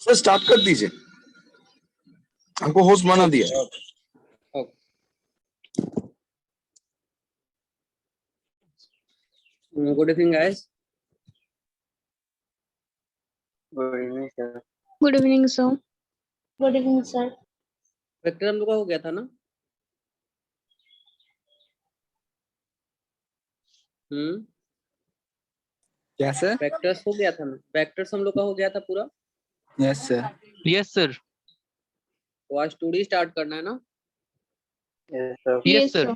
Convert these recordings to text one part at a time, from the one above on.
Sir start कर दीजिए, हमको होस्ट बना दिया। Good evening guys. Good evening sir. Good evening sir. Good evening sir. Vector हम लोग का हो गया था ना? क्या सर? वेक्टर्स हो गया था ना? वेक्टर्स हम लोग का हो गया था पूरा। Yes sir. Yes sir. तो आज 2D स्टार्ट करना है ना? Yes sir. Yes sir.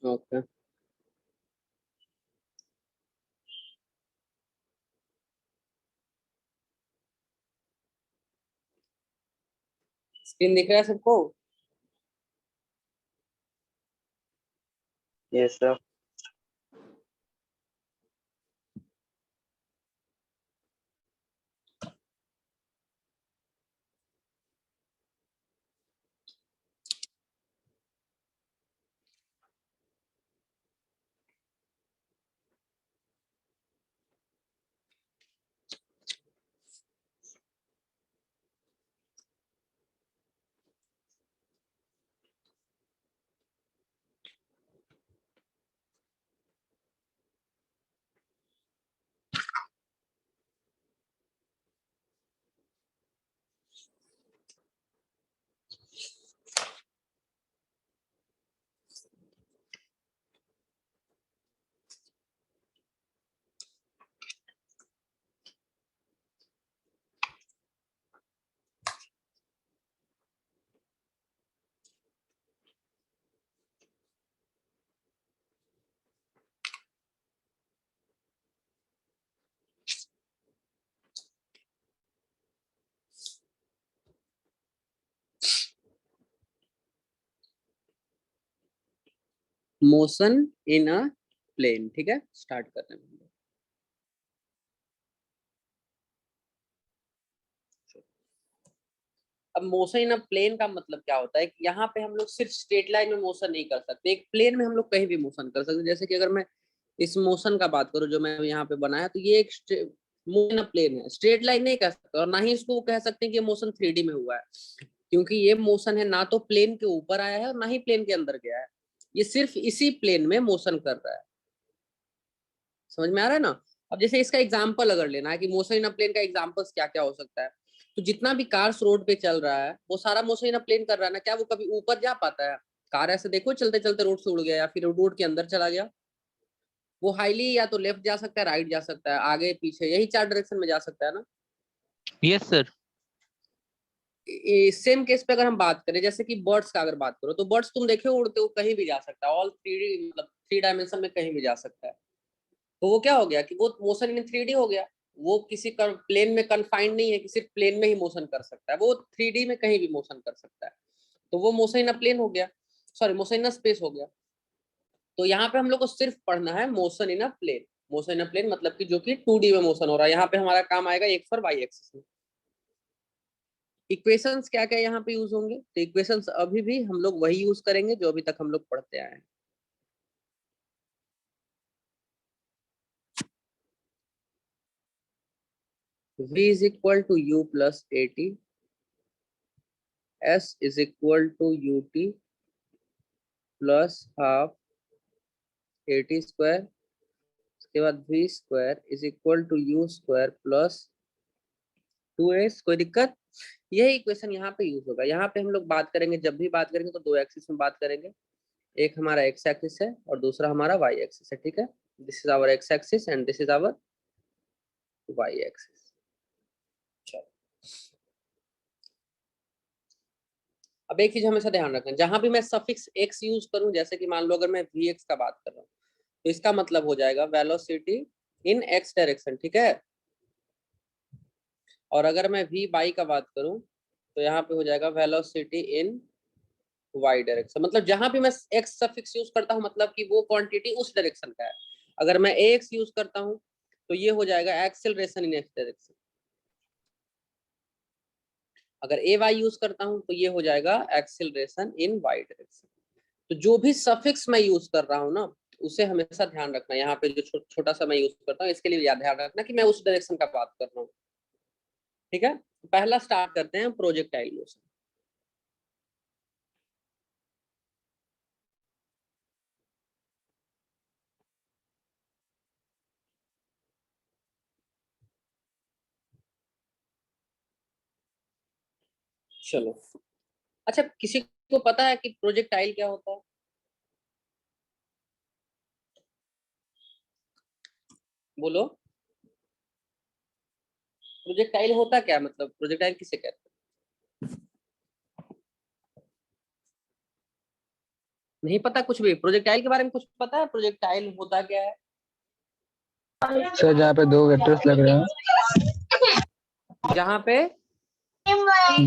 Okay. Screen दिख रहा है सबको? Yes sir. Motion in a plane. ठीक है, स्टार्ट करते हैं। अब मोशन इन अ प्लेन का मतलब क्या होता है कि यहाँ पे हम लोग सिर्फ स्ट्रेट लाइन में मोशन नहीं कर सकते, एक प्लेन में हम लोग कहीं भी मोशन कर सकते। जैसे कि अगर मैं इस मोशन का बात करूं जो मैं यहाँ पे बनाया, तो ये एक मोशन प्लेन है, स्ट्रेट लाइन नहीं कह सकते। और ना ही इसको कह सकते हैं कि मोशन 3D में हुआ है, क्योंकि ये मोशन है ना तो प्लेन के ऊपर आया है और ना ही प्लेन के अंदर गया है, ये सिर्फ इसी प्लेन में मोशन कर रहा है। समझ में आ रहा है ना? अब जैसे इसका एग्जाम्पल अगर लेना है कि मोशन इन अ प्लेन का एग्जाम्पल्स क्या क्या हो सकता है, तो जितना भी कार्स रोड पे चल रहा है वो सारा मोशन इन अ प्लेन कर रहा है ना। क्या वो कभी ऊपर जा पाता है? कार ऐसे देखो चलते चलते रोड से उड़ गया या फिर रोड के अंदर चला गया। वो हाईली या तो लेफ्ट जा सकता है, राइट जा सकता है, आगे पीछे, यही 4 डायरेक्शन में जा सकता है ना। Yes sir. सेम केस पे अगर हम बात करें, जैसे कि बर्ड्स का अगर बात करो, तो बर्ड्स तुम देखो उड़ते हुए कहीं भी जा सकता है, ऑल 3D मतलब 3 डायमेंशन में कहीं भी जा सकता है। तो वो क्या हो गया कि वो मोशन इन 3D हो गया। वो किसी प्लेन में कन्फाइंड नहीं है कि सिर्फ प्लेन में ही मोशन कर सकता है, वो 3D में कहीं भी मोशन कर सकता है। तो वो मोशन इन प्लेन हो गया, सॉरी मोशन इन स्पेस हो गया। तो यहाँ पे हम लोग को सिर्फ पढ़ना है motion in plane. Motion in plane मतलब कि जो कि 2D में मोशन हो रहा है। यहाँ पे हमारा काम आएगा एक्स और वाई एक्सिस में। इक्वेशंस क्या क्या यहाँ पे यूज होंगे? तो इक्वेशंस अभी भी हम लोग वही यूज करेंगे जो अभी तक हम लोग पढ़ते आए हैं। v is equal to u plus at, s is equal to ut plus half at square, उसके बाद v square is equal to u square plus 2s। कोई दिक्कत? यही इक्वेशन यहाँ पे यूज होगा। यहाँ पे हम लोग बात करेंगे, जब भी बात करेंगे तो 2 एक्सिस में बात करेंगे। एक हमारा एक्स एक्सिस है और दूसरा हमारा वाई एक्सिस है। ठीक है, this is our X axis and this is our Y axis. अब एक चीज हमेशा ध्यान रखना, जहां भी मैं सफिक्स x यूज करूं, जैसे कि मान लो अगर मैं vx का बात कर रहा हूं, तो इसका मतलब हो जाएगा वेलोसिटी इन x डायरेक्शन। ठीक है, और अगर मैं v बाई का बात करूं तो यहाँ पे हो जाएगा वेलोसिटी इन y डायरेक्शन। मतलब जहां भी मैं x सफिक्स यूज करता हूं मतलब कि वो क्वांटिटी उस डायरेक्शन का है। अगर मैं ax यूज करता हूं तो ये हो जाएगा एक्सेलरेशन इन x डायरेक्शन। अगर ay यूज करता हूं तो ये हो जाएगा एक्सेलरेशन इन y डायरेक्शन। तो जो भी सफिक्स मैं यूज कर रहा हूं ना, उसे हमेशा ध्यान रखना। यहाँ पे जो छोटा सा मैं यूज करता हूँ, इसके लिए ध्यान रखना कि मैं उस डायरेक्शन का बात कर रहा हूँ। ठीक है, पहला स्टार्ट करते हैं प्रोजेक्टाइल मोशन। चलो, अच्छा किसी को पता है कि प्रोजेक्टाइल क्या होता है? बोलो, प्रोजेक्टाइल होता क्या, मतलब प्रोजेक्टाइल किसे कहते हैं? नहीं पता कुछ भी? प्रोजेक्टाइल के बारे में कुछ पता है? प्रोजेक्टाइल होता क्या है? सर जहाँ पे दो वेक्टर्स लग रहे हैं, जहाँ पे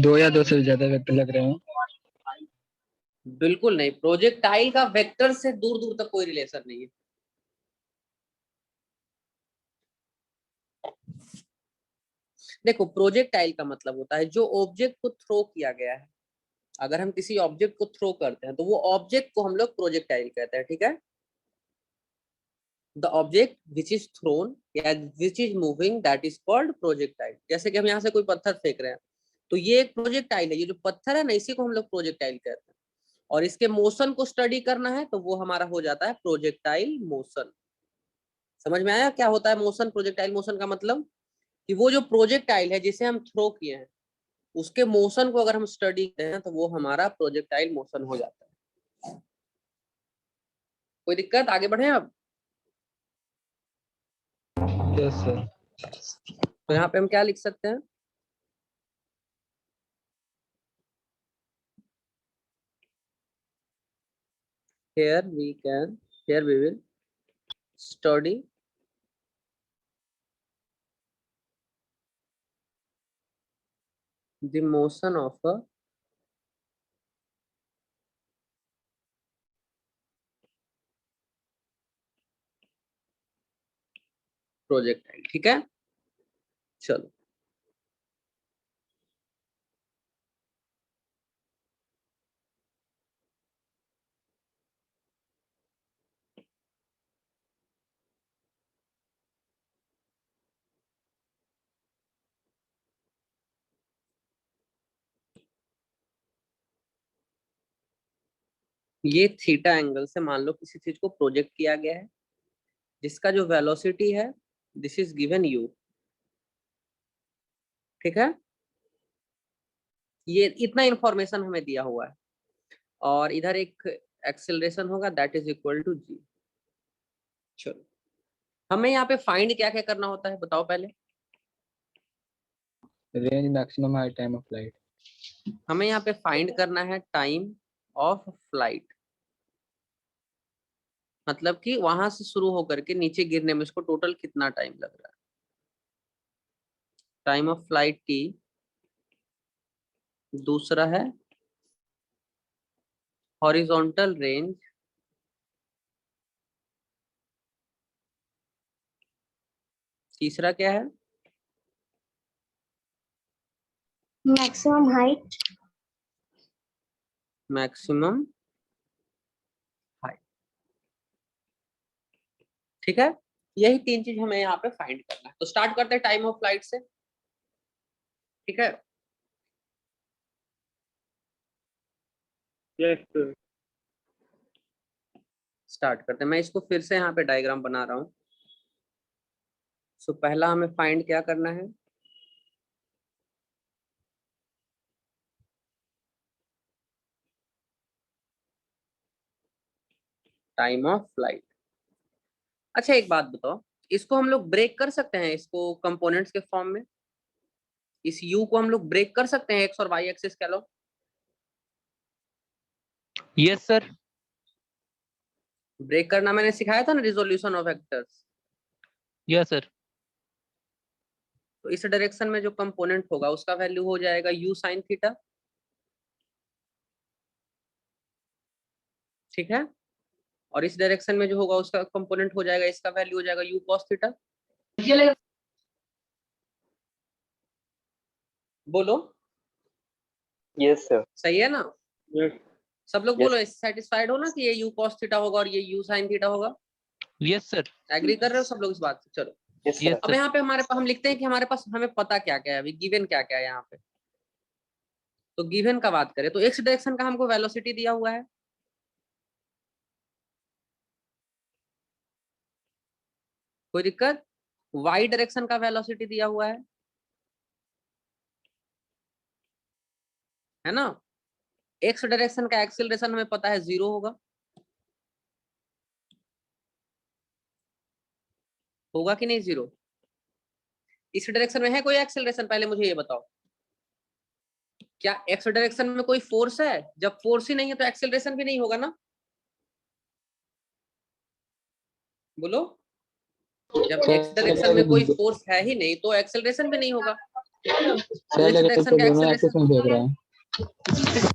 दो या दो से ज्यादा वेक्टर लग रहे हैं। बिल्कुल नहीं, प्रोजेक्टाइल का वेक्टर से दूर दूर तक कोई रिलेशन नहीं है। देखो, प्रोजेक्टाइल का मतलब होता है जो ऑब्जेक्ट को थ्रो किया गया है। अगर हम किसी ऑब्जेक्ट को थ्रो करते हैं तो वो ऑब्जेक्ट को हम लोग प्रोजेक्टाइल कहते हैं। ठीक है, the object which is thrown या which is moving that is called projectile. जैसे कि हम यहाँ से कोई पत्थर फेंक रहे हैं तो ये एक प्रोजेक्टाइल है। ये जो पत्थर है ना, इसी को हम लोग प्रोजेक्टाइल कहते हैं। और इसके मोशन को स्टडी करना है तो वो हमारा हो जाता है प्रोजेक्टाइल मोशन। समझ में आया क्या होता है मोशन? प्रोजेक्टाइल मोशन का मतलब कि वो जो प्रोजेक्टाइल है जिसे हम थ्रो किए हैं, उसके मोशन को अगर हम स्टडी करते हैं तो वो हमारा प्रोजेक्टाइल मोशन हो जाता है। कोई दिक्कत? आगे बढ़े अब। Yes sir. तो यहाँ पे हम क्या लिख सकते हैं? here we will study the motion of a projectile. ठीक है, चलो ये थीटा एंगल से मान लो किसी चीज को प्रोजेक्ट किया गया है जिसका जो वेलोसिटी है दिस इज गिवन यू। ठीक है, ये इतना इंफॉर्मेशन हमें दिया हुआ है और इधर एक एक्सेलरेशन होगा दैट इज इक्वल टू जी। चलो, हमें यहाँ पे फाइंड क्या क्या करना होता है बताओ पहले। Range, maximum height, time of flight. हमें यहाँ पे फाइंड करना है टाइम ऑफ फ्लाइट, मतलब कि वहां से शुरू होकर के नीचे गिरने में इसको टोटल कितना टाइम लग रहा है। टाइम ऑफ फ्लाइट टी, दूसरा है हॉरिजॉन्टल रेंज, तीसरा क्या है? maximum height, maximum height. ठीक है, यही तीन चीज हमें यहाँ पे फाइंड करना है। तो स्टार्ट करते हैं टाइम ऑफ फ्लाइट से। ठीक है, स्टार्ट करते हैं। मैं इसको फिर से यहाँ पे डायग्राम बना रहा हूँ। सो पहला हमें फाइंड क्या करना है? Time of flight. अच्छा एक बात बताओ, इसको हम लोग ब्रेक कर सकते हैं इसको कंपोनेंट्स के फॉर्म में? इस u को हम लोग ब्रेक कर सकते हैं एक्स और वाई एक्सिस कह लो। Yes, sir. ब्रेक करना मैंने सिखाया था ना, resolution of vectors. Yes, sir. तो इस डायरेक्शन में जो कंपोनेंट होगा उसका वैल्यू हो जाएगा u साइन थीटा। ठीक है, और इस डायरेक्शन में जो होगा उसका कंपोनेंट हो जाएगा, इसका वैल्यू हो जाएगा u cos थीटा। बोलो, Yes, sir. सही है ना? Yes. सब लोग बोलो सेटिस्फाइड हो ना कि ये u cos थीटा होगा और ये u sin थीटा होगा? Yes, sir. एग्री कर रहे हो सब लोग इस बात से? चलो Yes, Yes, sir. अब sir. यहाँ पे हमारे पास हम लिखते हैं कि हमारे पास हमें पता क्या क्या है, अभी गिवन क्या क्या है यहाँ पे। तो गिवन का बात करें तो एक्स डायरेक्शन का हमको वेलोसिटी दिया हुआ है, कोई दिक्कत? वाई डायरेक्शन का वेलोसिटी दिया हुआ है ना? एक्स डायरेक्शन का एक्सेलरेशन हमें पता है 0 होगा, होगा कि नहीं 0? इस डायरेक्शन में है कोई एक्सेलरेशन? पहले मुझे ये बताओ, क्या एक्स डायरेक्शन में कोई फोर्स है? जब फोर्स ही नहीं है तो एक्सेलरेशन भी नहीं होगा ना, बोलो। जब एक्स डायरेक्शन में कोई फोर्स है ही नहीं तो एक्सेलरेशन भी नहीं होगा। तो एक्स डायरेक्शन का एक्सेलरेशन फेंक रहा है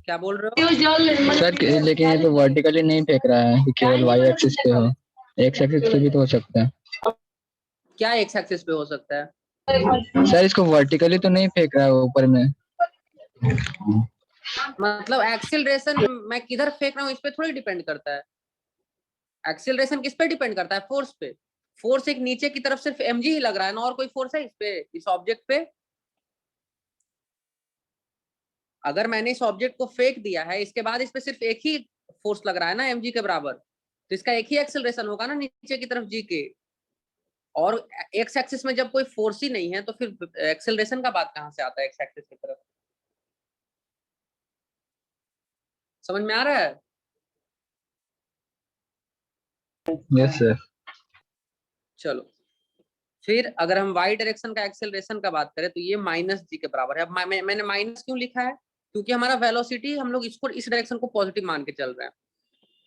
क्या बोल रहे हो? सर, लेकिन ये तो वर्टिकली नहीं फेंक रहा है कि केवल वाई एक्सिस पे हो, एक्स एक्सिस पे भी तो हो सकता है। क्या एक्स एक्सिस पे हो सकता है? सर इसको वर्टिकली तो नहीं फेंक रहा है ऊपर में। मतलब एक्सेलरेशन मैं किधर फेंक रहा हूँ इस पे थोड़ी डिपेंड करता है। एक्सेलरेशन किस पे डिपेंड करता है? फोर्स पे। फोर्स एक नीचे की तरफ सिर्फ mg ही लग रहा है ना, और कोई फोर्स है इस पे, इस ऑब्जेक्ट पे? अगर मैंने इस ऑब्जेक्ट को फेंक दिया है, इसके बाद इस पे सिर्फ एक ही फोर्स लग रहा है ना mg के बराबर, तो इसका एक ही एक्सेलरेशन होगा ना नीचे की तरफ g के। और एक्स एक्सिस में जब कोई फोर्स ही नहीं है तो फिर एक्सेलरेशन का बात कहां से आता है एक्स एक्सिस की तरफ? समझ में आ रहा है? Yes sir. चलो फिर अगर हम y डायरेक्शन का एक्सेलरेशन का बात करें तो ये माइनस जी के बराबर है। अब मैंने माइनस क्यों लिखा है? क्योंकि हमारा वेलोसिटी हम लोग इसको इस डायरेक्शन को पॉजिटिव मान के चल रहे हैं।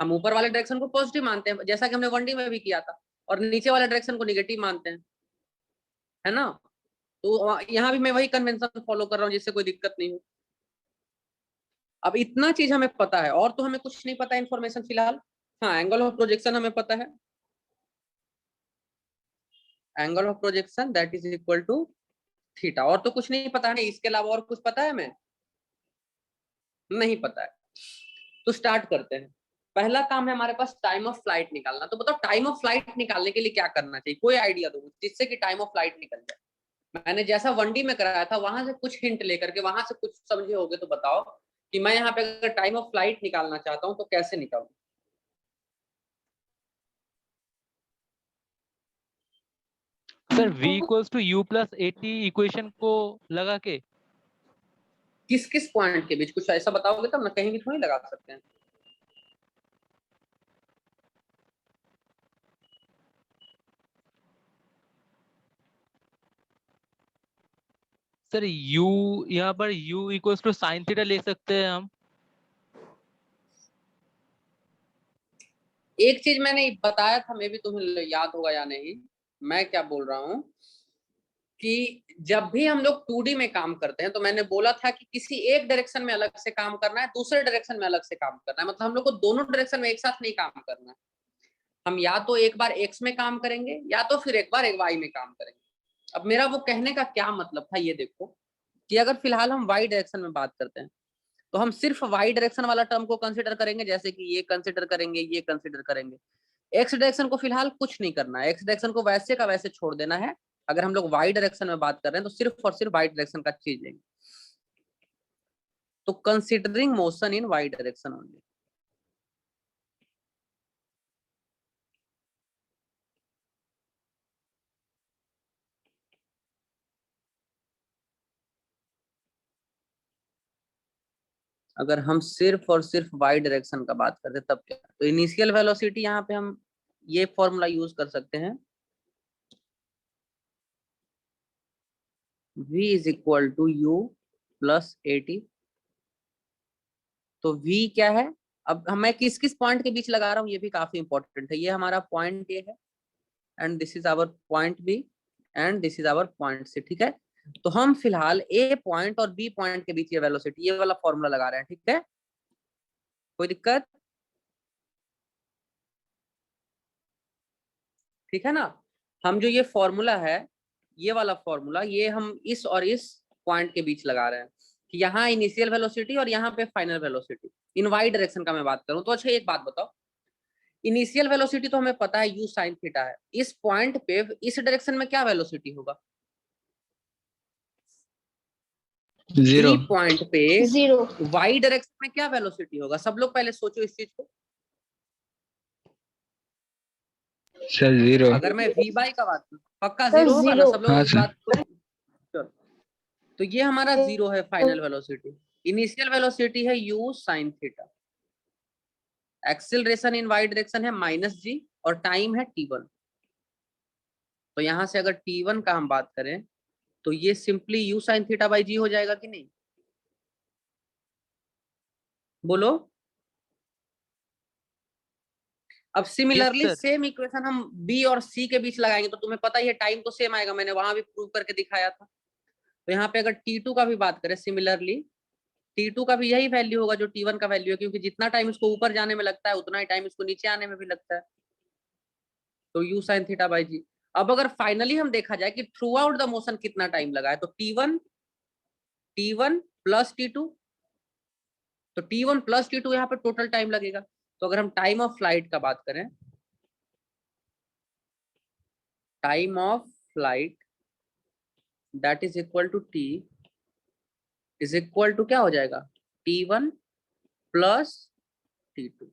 हम ऊपर वाले डायरेक्शन को पॉजिटिव मानते हैं जैसा कि हमने 1D में भी किया था, और नीचे वाले डायरेक्शन को निगेटिव मानते हैं, है ना? तो यहाँ भी मैं वही कन्वेंशन फॉलो कर रहा हूँ जिससे कोई दिक्कत नहीं हो। अब इतना चीज हमें पता है और तो हमें कुछ नहीं पता इन्फॉर्मेशन फिलहाल। हाँ, एंगल ऑफ प्रोजेक्शन हमें पता है, angle of projection that is equal to theta, और तो कुछ नहीं पता है। इसके अलावा और कुछ पता है हमें? नहीं पता है। तो स्टार्ट करते हैं। पहला काम है हमारे पास टाइम ऑफ फ्लाइट निकालना। तो बताओ टाइम ऑफ फ्लाइट निकालने के लिए क्या करना चाहिए, कोई आइडिया दो जिससे कि टाइम ऑफ फ्लाइट निकल जाए। मैंने जैसा 1D में कराया था वहां से कुछ हिंट लेकर के वहां से कुछ समझे होगे तो बताओ कि मैं यहाँ पे अगर टाइम ऑफ फ्लाइट निकालना चाहता हूँ तो कैसे निकालूं? Sir v equals to u plus 80 equation को लगा के। किस किस पॉइंट के बीच, कुछ ऐसा बताओगे तब ना, कहीं भी थोड़ी लगा सकते हैं। सर u यहाँ पर u equals to sine theta ले सकते हैं हम। एक चीज मैंने बताया था, मे भी तुम्हें याद होगा या नहीं, मैं क्या बोल रहा हूँ कि जब भी हम लोग 2D में काम करते हैं तो मैंने बोला था कि किसी एक डायरेक्शन में अलग से काम करना है, दूसरे डायरेक्शन में अलग से काम करना है। मतलब हम लोग को दोनों डायरेक्शन में एक साथ नहीं काम करना है। हम या तो एक बार एक्स में काम करेंगे या तो फिर एक बार एक वाई में काम करेंगे। अब मेरा वो कहने का क्या मतलब था, ये देखो कि अगर फिलहाल हम वाई डायरेक्शन में बात करते हैं तो हम सिर्फ वाई डायरेक्शन वाला टर्म को कंसिडर करेंगे, जैसे कि ये कंसिडर करेंगे, ये कंसिडर करेंगे। एक्स डायरेक्शन को फिलहाल कुछ नहीं करना है, एक्स डायरेक्शन को वैसे का वैसे छोड़ देना है। अगर हम लोग वाई डायरेक्शन में बात कर रहे हैं तो सिर्फ और सिर्फ वाई डायरेक्शन का चीज लेंगे। तो considering motion in Y direction only. अगर हम सिर्फ और सिर्फ वाई डायरेक्शन का बात करते तब क्या? तो इनिशियल वेलोसिटी यहाँ पे हम ये फॉर्मूला यूज कर सकते हैं, v is equal to u plus 80। तो v क्या है? अब मैं किस किस पॉइंट के बीच लगा रहा हूँ ये भी काफी इंपॉर्टेंट है। ये हमारा पॉइंट ए है and this is our point B and this is our point C, ठीक है? तो हम फिलहाल ए पॉइंट और बी पॉइंट के बीच ये वेलोसिटी, ये वाला फॉर्मूला लगा रहे हैं, ठीक है? कोई दिक्कत? ठीक है ना? हम जो ये फॉर्मूला है, ये वाला फॉर्मूला, ये हम इस और इस पॉइंट के बीच लगा रहे हैं। कि यहाँ इनिशियल वेलोसिटी और यहाँ पे final velocity in Y direction का मैं बात करूं तो अच्छा एक बात बताओ, इनिशियल वेलोसिटी तो हमें पता है u sin थीटा है, इस पॉइंट पे इस डायरेक्शन में क्या वेलोसिटी होगा? 0 पॉइंट पे 0 वाई डायरेक्शन में क्या वेलोसिटी होगा? सब लोग पहले सोचो इस चीज को। सर 0। अगर मैं v बाई का बात करूं पक्का सर, 0 होगा ना? 0। सब लोग हाँ, इस सर। बात को चलो। तो ये हमारा 0 है फाइनल वेलोसिटी। इनिशियल वेलोसिटी है u sin theta, acceleration in Y direction है -g और टाइम है t1। तो यहां से अगर t1 का हम बात करें तो ये simply u sin theta by g हो जाएगा कि नहीं? बोलो। अब सिमिलरली सर। सेम इक्वेशन हम b और c के बीच लगाएंगे तो तुम्हें पता ही है टाइम तो सेम आएगा, मैंने वहां भी प्रूव करके दिखाया था। तो यहाँ पे अगर t2 का भी बात करें सिमिलरली, t2 का भी यही वैल्यू होगा जो t1 का वैल्यू है, क्योंकि जितना टाइम इसको ऊपर जाने में लगता है उतना ही टाइम इसको नीचे आने में भी लगता है। तो u sin theta by g। अब अगर फाइनली हम देखा जाए कि थ्रू आउट द मोशन कितना टाइम लगा है तो t1 प्लस t2, तो t1 प्लस t2 यहाँ पे टोटल टाइम लगेगा। तो अगर हम टाइम ऑफ फ्लाइट का बात करें, time of flight that is equal to t is equal to क्या हो जाएगा? t1 प्लस t2,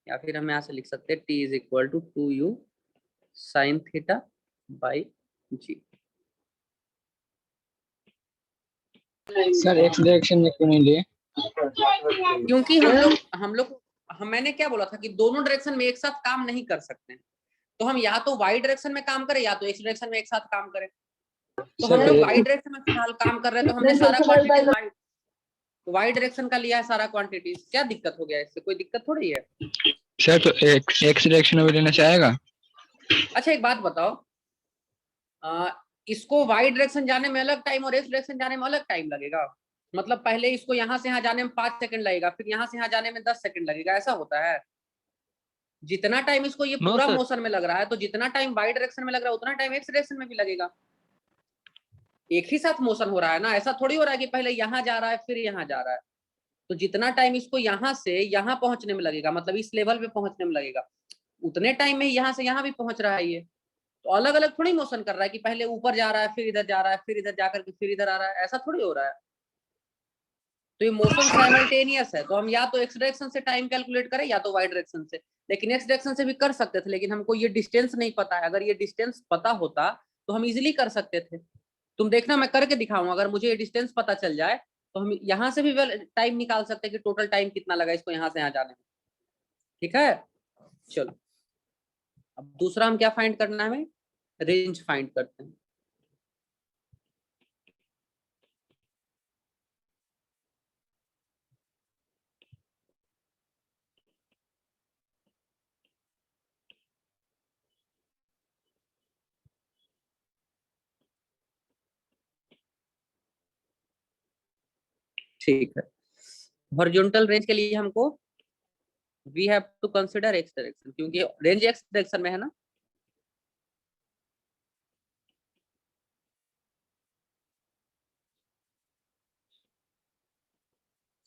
या फिर हम यहाँ से लिख सकते हैं t is equal to 2u sin theta by g। Sir x direction में क्यों नहीं लिए? क्योंकि मैंने क्या बोला था कि दोनों डायरेक्शन में एक साथ काम नहीं कर सकते हैं, तो हम या तो वाई डायरेक्शन में काम करें या तो एक्स डायरेक्शन में एक साथ काम करें। तो हम लोग वाई डायरेक्शन में फिलहाल काम कर रहे हैं, तो हमने सारा क्वांटिटी वाई डायरेक्शन का लिया है सारा क्वांटिटी। क्या दिक्कत हो गया? इससे कोई दिक्कत थोड़ी है। सर तो एक्स डायरेक्शन में लेना चाहेगा? अच्छा एक बात बताओ, इसको वाई डायरेक्शन जाने में अलग टाइम और एक्स डायरेक्शन जाने में अलग टाइम लगेगा? मतलब पहले इसको यहाँ से यहाँ जाने में 5 सेकंड लगेगा, फिर यहाँ से यहाँ जाने में 10 सेकंड लगेगा, ऐसा होता है? जितना टाइम इसको ये नो पूरा सर। मोशन में लग रहा है तो जितना टाइम वाई डायरेक्शन में लग रहा है उतना टाइम एक्स डायरेक्शन में भी लगेगा। एक ही साथ मोशन हो रहा है ना, ऐसा थोड़ी हो रहा है कि पहले यहाँ जा रहा है फिर यहाँ जा रहा है। तो जितना टाइम इसको यहाँ से यहाँ पहुंचने में लगेगा, मतलब इस लेवल पे पहुंचने में लगेगा, उतने टाइम में यहाँ से यहाँ भी पहुंच रहा है ये। तो अलग अलग थोड़ी मोशन कर रहा है कि पहले ऊपर जा रहा है फिर इधर जा रहा है फिर इधर जाकर के फिर इधर आ रहा है, ऐसा थोड़ी हो रहा है। तो ये मोशन साइमल्टेनियस है, तो हम या तो एक्स डायरेक्शन से टाइम कैलकुलेट करें या तो वाई डायरेक्शन से। लेकिन एक्स डायरेक्शन से भी कर सकते थे, लेकिन हमको ये डिस्टेंस नहीं पता है। अगर ये डिस्टेंस पता होता तो हम इजिली कर सकते थे। तुम देखना मैं करके दिखाऊंगा, अगर मुझे ये डिस्टेंस पता चल जाए तो हम यहाँ से भी टाइम निकाल सकते हैं कि टोटल टाइम कितना लगा इसको यहाँ से यहाँ जाने में। ठीक है, चलो अब दूसरा हम क्या फाइंड करना है? हमें रेंज फाइंड करते हैं। ठीक है, हॉरिजॉन्टल रेंज के लिए हमको we have to consider x direction, क्योंकि रेंज एक्स डायरेक्शन में है ना।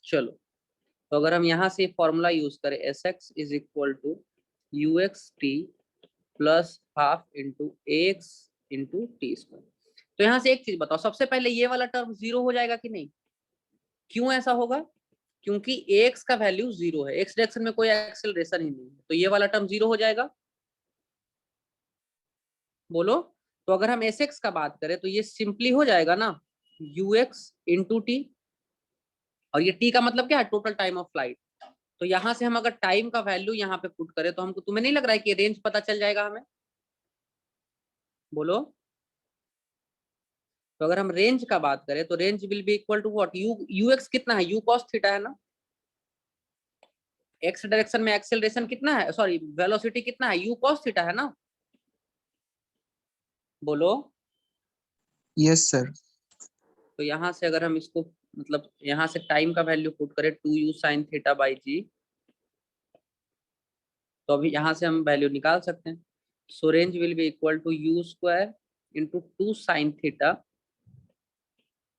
चलो तो अगर हम यहाँ से फॉर्मूला यूज करें s x is equal to u x t plus half into x into t square. तो यहाँ से एक चीज बताओ, सबसे पहले ये वाला टर्म 0 हो जाएगा कि नहीं? क्यों ऐसा होगा? क्योंकि एक्स का वैल्यू 0 है, एक्स डायरेक्शन में कोई एक्सेलरेशन ही नहीं है, तो ये वाला टर्म 0 हो जाएगा। बोलो। तो अगर हम एस एक्स का बात करें तो ये सिंपली हो जाएगा ना यू एक्स इंटू टी, और ये टी का मतलब क्या है? Total time of flight. तो यहाँ से हम अगर टाइम का वैल्यू यहाँ पे पुट करें तो हमको, तुम्हें नहीं लग रहा है कि रेंज पता चल जाएगा हमें? बोलो। तो अगर हम रेंज का बात करें तो range will be equal to what? U x कितना है? यू कॉस थीटा है ना। एक्स डायरेक्शन में एक्सेलरेशन कितना है, सॉरी वेलोसिटी कितना है? यू कॉस थीटा है ना। बोलो। Yes sir. तो यहाँ से अगर हम इसको, मतलब यहाँ से टाइम का वैल्यू पुट करें 2u sin theta by g, तो अभी यहाँ से हम वैल्यू निकाल सकते हैं। So range will be equal to u square into 2 sin theta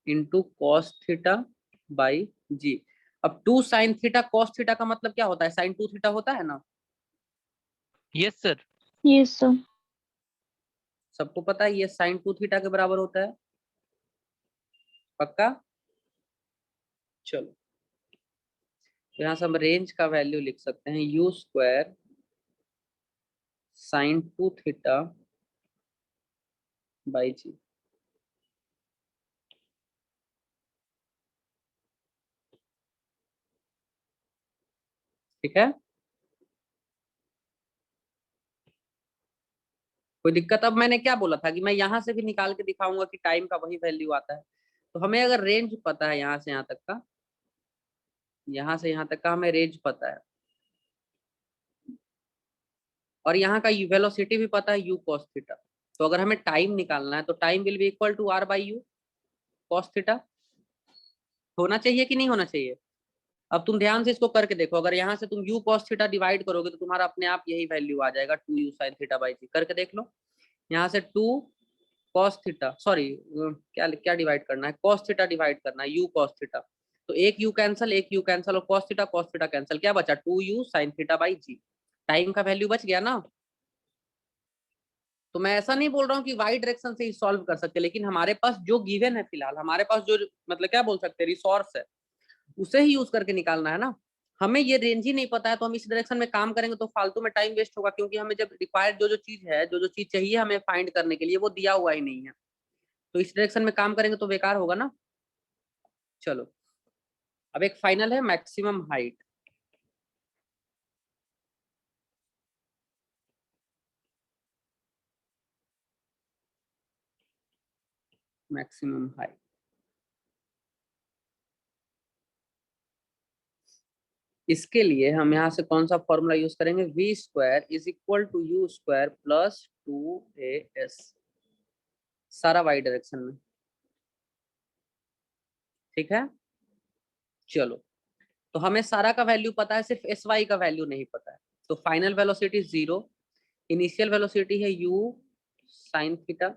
into cos theta by g. अब 2 साइन थीटा कॉस थीटा का मतलब क्या होता है? साइन 2 थीटा होता है ना, यस सर। Yes, sir. सबको पता है ये साइन 2 थीटा के बराबर होता है, पक्का? चलो, तो यहाँ से हम रेंज का वैल्यू लिख सकते हैं u square sine 2 theta by g. ठीक है, कोई दिक्कत? अब मैंने क्या बोला था कि मैं यहाँ से भी निकाल के दिखाऊंगा कि टाइम का वही वैल्यू आता है। तो हमें अगर रेंज पता है यहाँ से यहाँ तक का, यहाँ से यहाँ तक का हमें रेंज पता है, और यहाँ का वेलोसिटी भी पता है यू कॉस थीटा। तो अगर हमें टाइम निकालना है तो time will be equal to r by u cos theta. होना चाहिए कि नहीं होना चाहिए? अब तुम ध्यान से इसको करके देखो, अगर यहाँ से तुम यू कॉस थीटा डिवाइड करोगे तो तुम्हारा अपने आप यही वैल्यू आ जाएगा 2u साइन थीटा बाई जी। करके देख लो, यहाँ से 2 कॉस थीटा, सॉरी क्या क्या डिवाइड करना है, कॉस थीटा डिवाइड करना है यू कॉस थीटा। तो एक यू कैंसल और कॉस थीटा कैंसल, क्या बचा? 2u sine theta by g. Time का वैल्यू बच गया ना। तो मैं ऐसा नहीं बोल रहा हूँ कि वाई डायरेक्शन से ही सॉल्व कर सकते, लेकिन हमारे पास जो गिवन है फिलहाल, हमारे पास जो मतलब क्या बोल सकते हैं रिसोर्स है, उसे ही यूज करके निकालना है ना। हमें ये रेंज ही नहीं पता है तो हम इस डायरेक्शन में काम करेंगे तो फालतू में टाइम वेस्ट होगा, क्योंकि हमें जब रिक्वायर्ड जो जो चीज है, जो जो चीज चाहिए हमें फाइंड करने के लिए, वो दिया हुआ ही नहीं है। तो इस डायरेक्शन में काम करेंगे तो बेकार होगा ना। चलो, अब एक फाइनल है मैक्सिमम हाइट। मैक्सिमम हाइट, इसके लिए हम यहाँ से कौन सा फॉर्मूला यूज करेंगे? V square is equal to u square plus 2as, सारा वाई डायरेक्शन में। ठीक है, चलो, तो हमें सारा का वैल्यू पता है, सिर्फ एस वाई का वैल्यू नहीं पता है। तो फाइनल वेलोसिटी 0, इनिशियल वेलोसिटी है u sine theta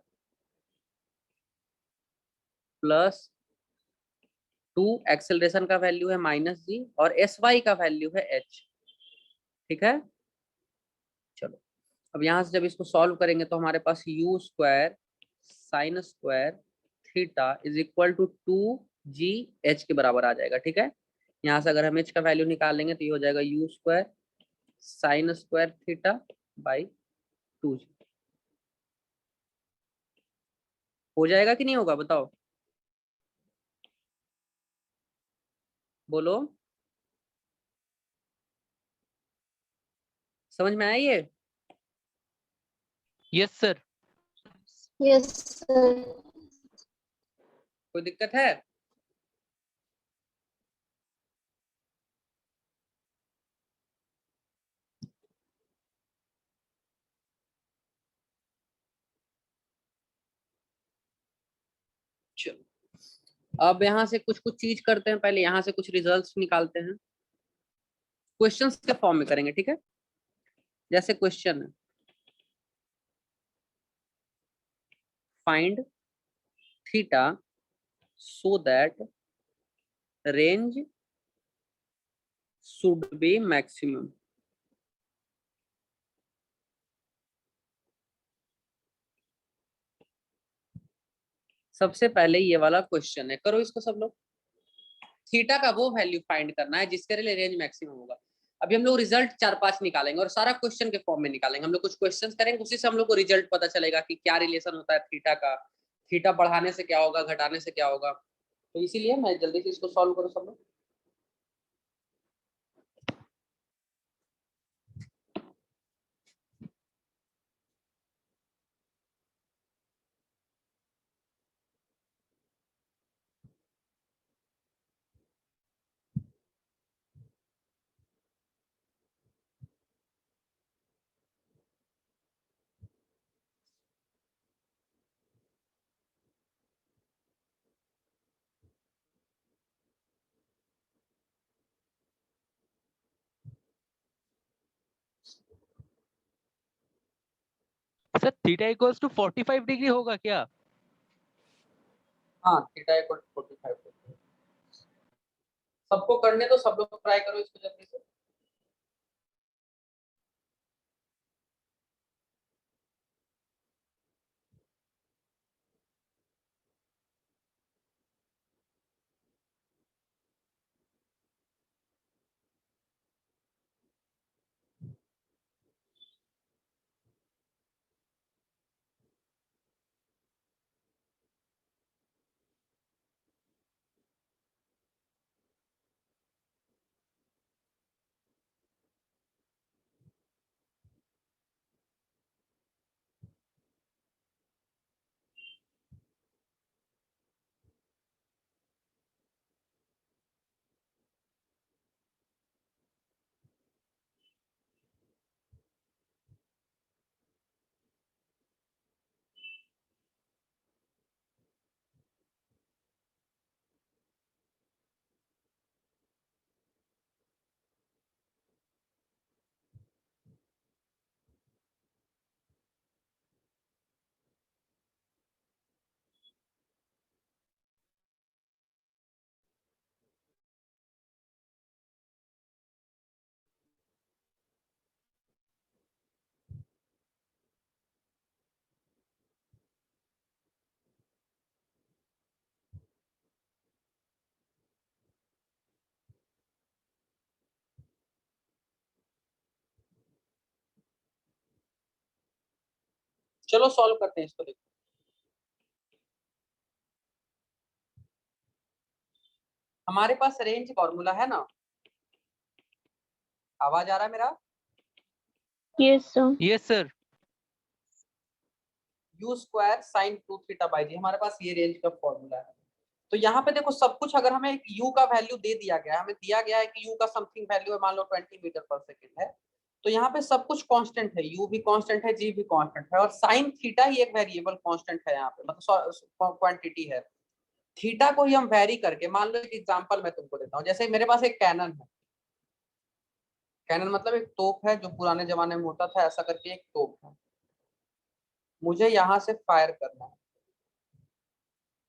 plus 2, acceleration का वैल्यू है -g, और एस वाई का वैल्यू है h। ठीक है, चलो, अब यहाँ से जब इसको सॉल्व करेंगे तो हमारे पास u square sine square theta is equal to 2gh के बराबर आ जाएगा। ठीक है, यहाँ से अगर हम h का वैल्यू निकालेंगे तो ये हो जाएगा u square sine square theta by 2g। हो जाएगा कि नहीं होगा बताओ, बोलो, समझ में आया ये? Yes sir. Yes, sir. कोई दिक्कत है? चलो, अब यहाँ से कुछ कुछ चीज करते हैं, पहले यहाँ से कुछ रिजल्ट्स निकालते हैं, क्वेश्चंस के फॉर्म में करेंगे। ठीक है, जैसे क्वेश्चन है, find theta so that range should be maximum. सबसे पहले ये वाला क्वेश्चन है, करो इसको सब लोग। थीटा का वो वैल्यू फाइंड करना है जिसके लिए रेंज मैक्सिमम होगा। अभी हम लोग रिजल्ट 4-5 निकालेंगे और सारा क्वेश्चन के फॉर्म में निकालेंगे। हम लोग कुछ क्वेश्चंस करेंगे, उसी से हम लोग को रिजल्ट पता चलेगा कि क्या रिलेशन होता है थीटा का, थीटा बढ़ाने से क्या होगा, घटाने से क्या होगा। तो इसीलिए मैं जल्दी से इसको सॉल्व करो सब लोग। Sir theta equals to 45 degree होगा क्या? हाँ, थीटा इक्वल टू 45। सबको करने तो सब लोग ट्राई करो इसको जल्दी से। चलो सॉल्व करते हैं इसको। देखो हमारे पास रेंज फॉर्मूला है ना, आवाज आ रहा है मेरा? Yes, sir. Yes sir. u square sine 2 theta by g, हमारे पास ये रेंज का फॉर्मूला है। तो यहाँ पे देखो सब कुछ, अगर हमें u का वैल्यू दे दिया गया है, हमें दिया गया है कि u का समथिंग वैल्यू है, मान लो 20 मीटर पर सेकेंड है, तो यहाँ पे सब कुछ कांस्टेंट है, u भी कांस्टेंट है, g भी कांस्टेंट है, और साइन थीटा ही एक वेरिएबल कांस्टेंट है यहाँ पे, मतलब क्वांटिटी है। थीटा को ही हम वेरी करके, मान लो एक एग्जांपल मैं तुमको देता हूँ, जैसे मेरे पास एक कैनन है, कैनन मतलब एक तोप है जो पुराने जमाने में होता था, ऐसा करके एक तोप है, मुझे यहाँ से फायर करना है।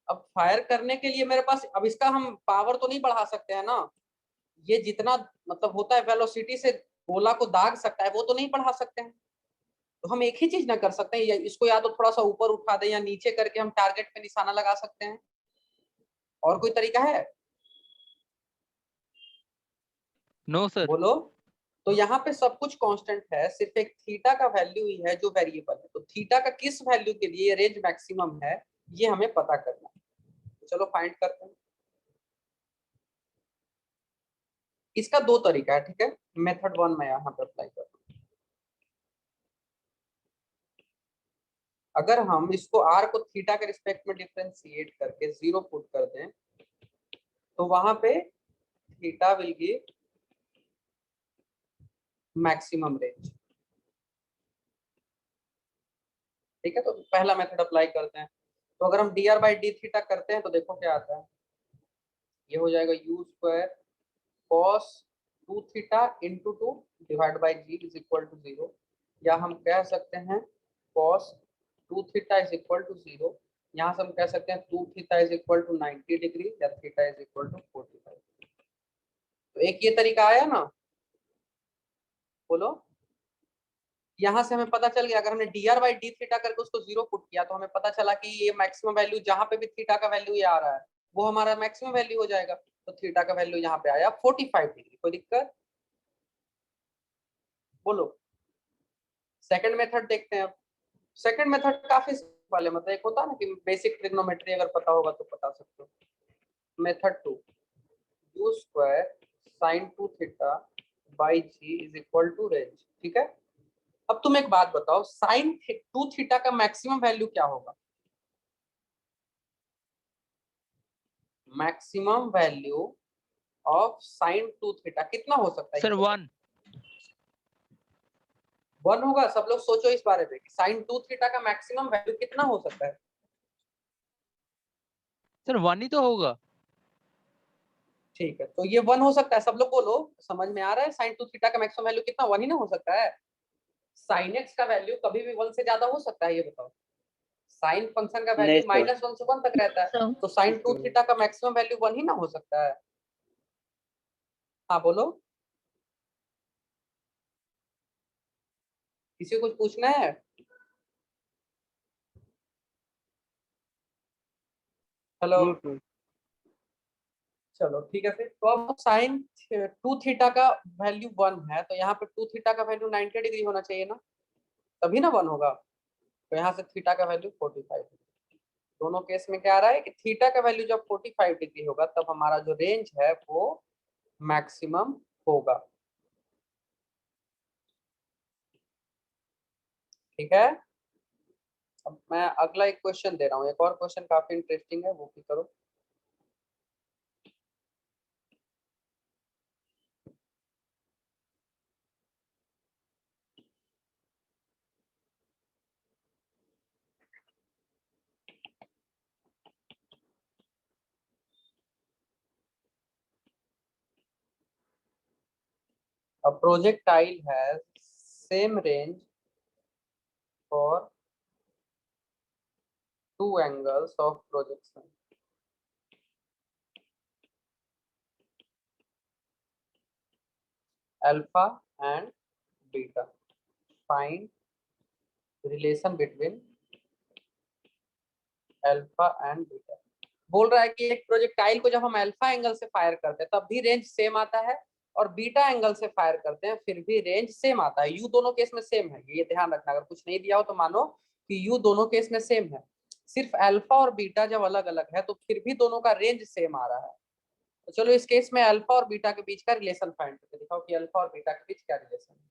अब फायर करने के लिए मेरे पास, अब इसका हम पावर तो नहीं बढ़ा सकते हैं ना, ये जितना मतलब होता है वेलोसिटी से गोला को दाग सकता है वो तो नहीं बढ़ा सकते हैं। तो हम एक ही चीज ना कर सकते हैं, या इसको या तो थोड़ा सा ऊपर उठा दें या नीचे करके हम टारगेट पे निशाना लगा सकते हैं। और कोई तरीका है? No sir. बोलो। तो यहाँ पे सब कुछ कांस्टेंट है, सिर्फ एक थीटा का वैल्यू ही है जो वेरिएबल है। तो थीटा का किस वैल्यू के लिए रेंज मैक्सिमम है, ये हमें पता करना है। तो चलो फाइंड करते हैं। इसका दो तरीका है, ठीक है। मेथड 1 मैं यहाँ पे अप्लाई कर रहा हूँ। अगर हम इसको r को थीटा के रिस्पेक्ट में डिफरेंशिएट करके 0 पुट कर दें, तो वहां पे theta will give maximum range. ठीक है, तो पहला मेथड अप्लाई करते हैं। तो अगर हम dr बाई डी थीटा करते हैं तो देखो क्या आता है, ये हो जाएगा u square cos 2 theta into 2 divide by g is equal to 0, या हम कह सकते हैं cos 2 theta is equal to 0। यहाँ से हम कह सकते हैं 2 theta is equal to 90 degree, या थीटा इज इक्वल टू 45। तो एक ये तरीका आया ना, बोलो। यहाँ से हमें पता चल गया, अगर हमने dr बाई डी थीटा करके उसको 0 पुट किया तो हमें पता चला कि ये मैक्सिमम वैल्यू, जहाँ पे भी थीटा का वैल्यू ये आ रहा है वो हमारा मैक्सिमम वैल्यू हो जाएगा। तो थीटा का वैल्यू यहाँ पे आया 45 डिग्री। कोई दिक्कत? बोलो। सेकंड मेथड देखते हैं अब। सेकंड मेथड काफी सिंपल है, मतलब एक होता है ना कि बेसिक ट्रिग्नोमेट्री अगर पता होगा तो बता सकते हो। Method 2, u square sine 2 theta by g is equal to range. ठीक है, अब तुम एक बात बताओ, साइन 2 थीटा का मैक्सिमम वैल्यू क्या होगा? Maximum value of sine 2 theta कितना हो सकता है? सर 1। 1 होगा। सब लोग सोचो इस बारे में, साइन 2 थीटा का मैक्सिमम वैल्यू कितना हो सकता है? सर 1 ही तो होगा। ठीक है, तो ये 1 हो सकता है। सब लोग बोलो, समझ में आ रहा है? साइन 2 थीटा का मैक्सिमम वैल्यू कितना? 1 ही ना हो सकता है। साइन एक्स का वैल्यू कभी भी 1 से ज्यादा हो सकता है, ये बताओ। साइन फंक्शन का वैल्यू नहीं सर। -1 से 1 तक रहता है, So, तो साइन 2 थीटा का मैक्सिमम वैल्यू 1 ही ना हो सकता है। हाँ बोलो, किसी को कुछ पूछना है? हेलो, नहीं। चलो ठीक है फिर। तो अब साइन 2 थीटा का वैल्यू 1 है, तो यहाँ पे 2 थीटा का वैल्यू 90 डिग्री होना चाहिए ना, तभी ना 1 होगा। तो यहाँ से थीटा का वैल्यू 45 डिग्री। दोनों केस में क्या आ रहा है कि थीटा का वैल्यू जब 45 डिग्री होगा तब हमारा जो रेंज है वो मैक्सिमम होगा। ठीक है। अब मैं अगला एक क्वेश्चन दे रहा हूँ, एक और क्वेश्चन काफी इंटरेस्टिंग है, वो भी करो। A projectile has same range for two angles of projection. Alpha and beta. Find relation between alpha and beta. बोल रहा है कि एक प्रोजेक्टाइल को जब हम अल्फा एंगल से फायर करते हैं तब भी रेंज सेम आता है, और बीटा एंगल से फायर करते हैं फिर भी रेंज सेम आता है। यू दोनों केस में सेम है, ये ध्यान रखना। अगर कुछ नहीं दिया हो तो मानो कि यू दोनों केस में सेम है, सिर्फ अल्फा और बीटा जब अलग अलग है तो फिर भी दोनों का रेंज सेम आ रहा है। तो चलो इस केस में अल्फा और बीटा के बीच का रिलेशन फाइंड करके दिखाओ कि अल्फा और बीटा के बीच क्या रिलेशन है।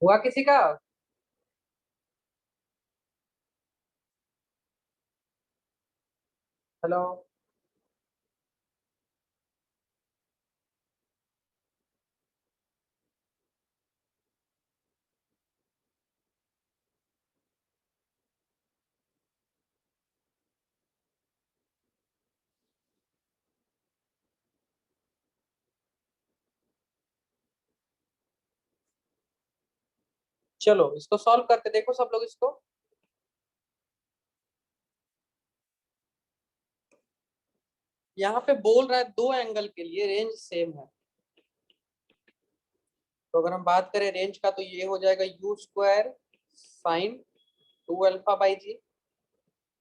हुआ किसी का? हेलो। चलो इसको सॉल्व करके देखो सब लोग इसको। यहाँ पे बोल रहा है दो एंगल के लिए रेंज सेम है। तो अगर हम बात करें रेंज का तो ये हो जाएगा u square sine 2 alpha by g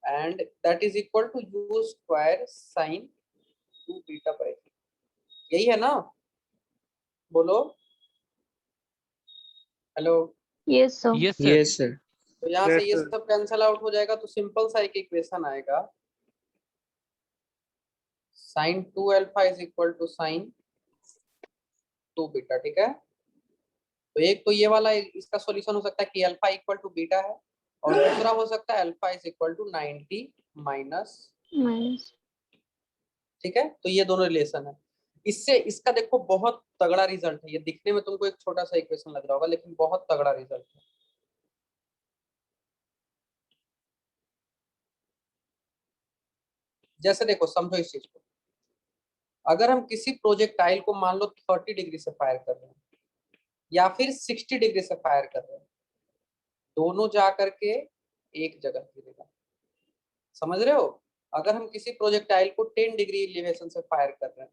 and that is equal to u square sine 2 beta by g. यही है ना, बोलो hello. Yes, sir. Yes sir. Yes sir. तो यहाँ से Yes, ये sir. सब कैंसल आउट हो जाएगा तो सिंपल सा एक इक्वेशन आएगा sine 2 alpha is equal to sine 2 beta. ठीक है, तो एक तो ये वाला इसका सॉल्यूशन हो सकता है कि अल्फा इक्वल टू बीटा है और दूसरा हो सकता है alpha is equal to 90 minus. Minus. ठीक है, तो ये दोनों रिलेशन है। इससे इसका देखो बहुत तगड़ा रिजल्ट है। ये दिखने में तुमको एक छोटा सा इक्वेशन लग रहा होगा लेकिन बहुत तगड़ा रिजल्ट है। जैसे देखो समझो इस चीज को, अगर हम किसी प्रोजेक्टाइल को मान लो 30 डिग्री से फायर कर रहे हैं या फिर 60 डिग्री से फायर कर रहे हैं, दोनों जा करके एक जगह गिरेगा। समझ रहे हो? अगर हम किसी प्रोजेक्टाइल को 10 डिग्री एलिवेशन से फायर कर रहे हैं,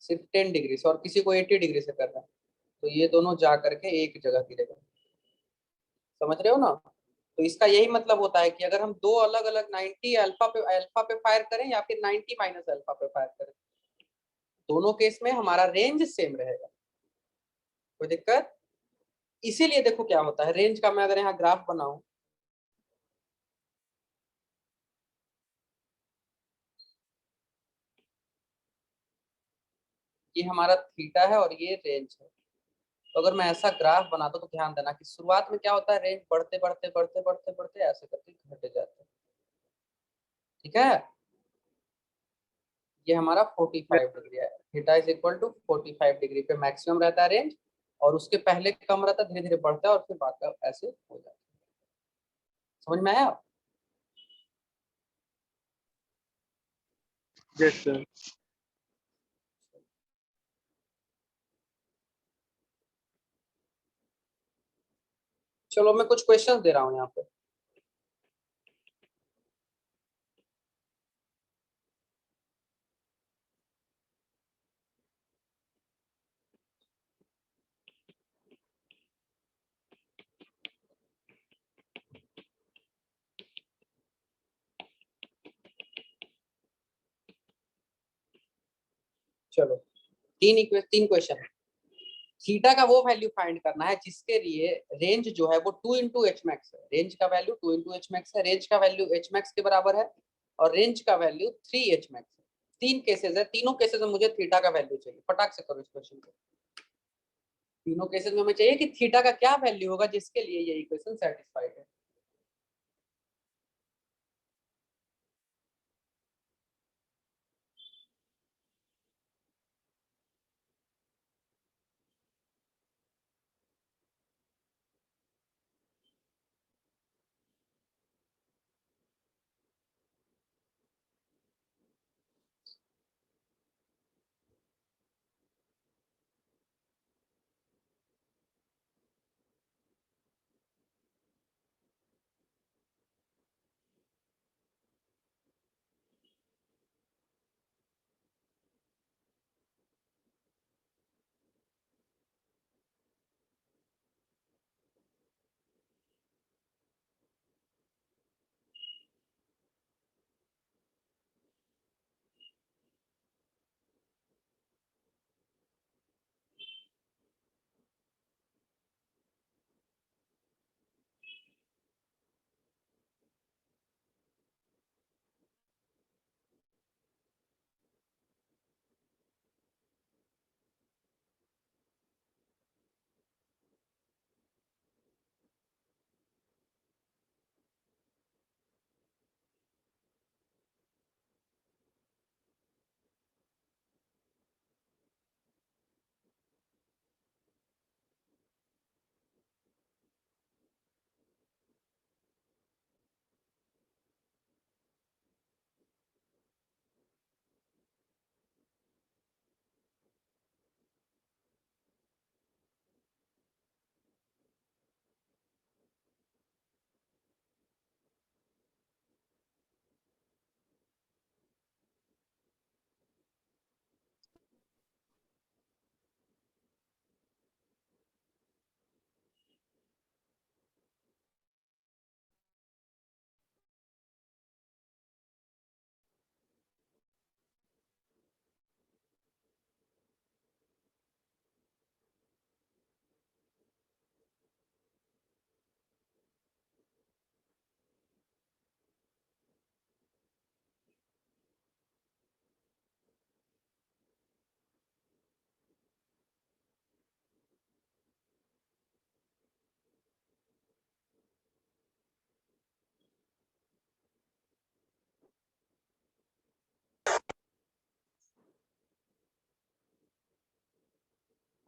सिर्फ 10 डिग्री से, और किसी को 80 डिग्री से कर रहे हैं, तो ये दोनों जा करके एक जगह गिरेगा। समझ रहे हो ना? तो इसका यही मतलब होता है कि अगर हम दो अलग अलग 90 अल्फा पे फायर करें या फिर 90 माइनस अल्फा पे फायर करें, दोनों केस में हमारा रेंज सेम रहेगा। कोई दिक्कत? इसीलिए देखो क्या होता है, रेंज का मैं अगर यहाँ ग्राफ बनाऊं, ये हमारा थीटा है और ये रेंज है। तो अगर मैं ऐसा ग्राफ बनाता हूं तो ध्यान देना कि शुरुआत में क्या होता है, रेंज बढ़ते बढ़ते बढ़ते बढ़ते बढ़ते ऐसे करके घटे जाते हैं। ठीक है, ये हमारा 45 डिग्री है। Theta is equal to 45 degree पे मैक्सिमम रहता है रेंज, और उसके पहले कम रहता है, धीरे धीरे बढ़ता है और फिर बाद ऐसे हो जाता है। समझ में आया? Yes, sir. चलो मैं कुछ क्वेश्चन दे रहा हूँ यहाँ पे। चलो तीन क्वेश्चन। थीटा का वो वैल्यू फाइंड करना है जिसके लिए रेंज जो है वो 2 इंटू एच मैक्स है। रेंज का वैल्यू 2 इंटू एच मैक्स है, रेंज का वैल्यू एच मैक्स के बराबर है और रेंज का वैल्यू 3 एच मैक्स है। तीन केसेस है, तीनों केसेस में मुझे थीटा का वैल्यू चाहिए। फटाक से करो इस क्वेश्चन को। तीनों केसेस में हमें चाहिए कि थीटा का क्या वैल्यू होगा जिसके लिए ये इक्वेशन सेटिस्फाइड है।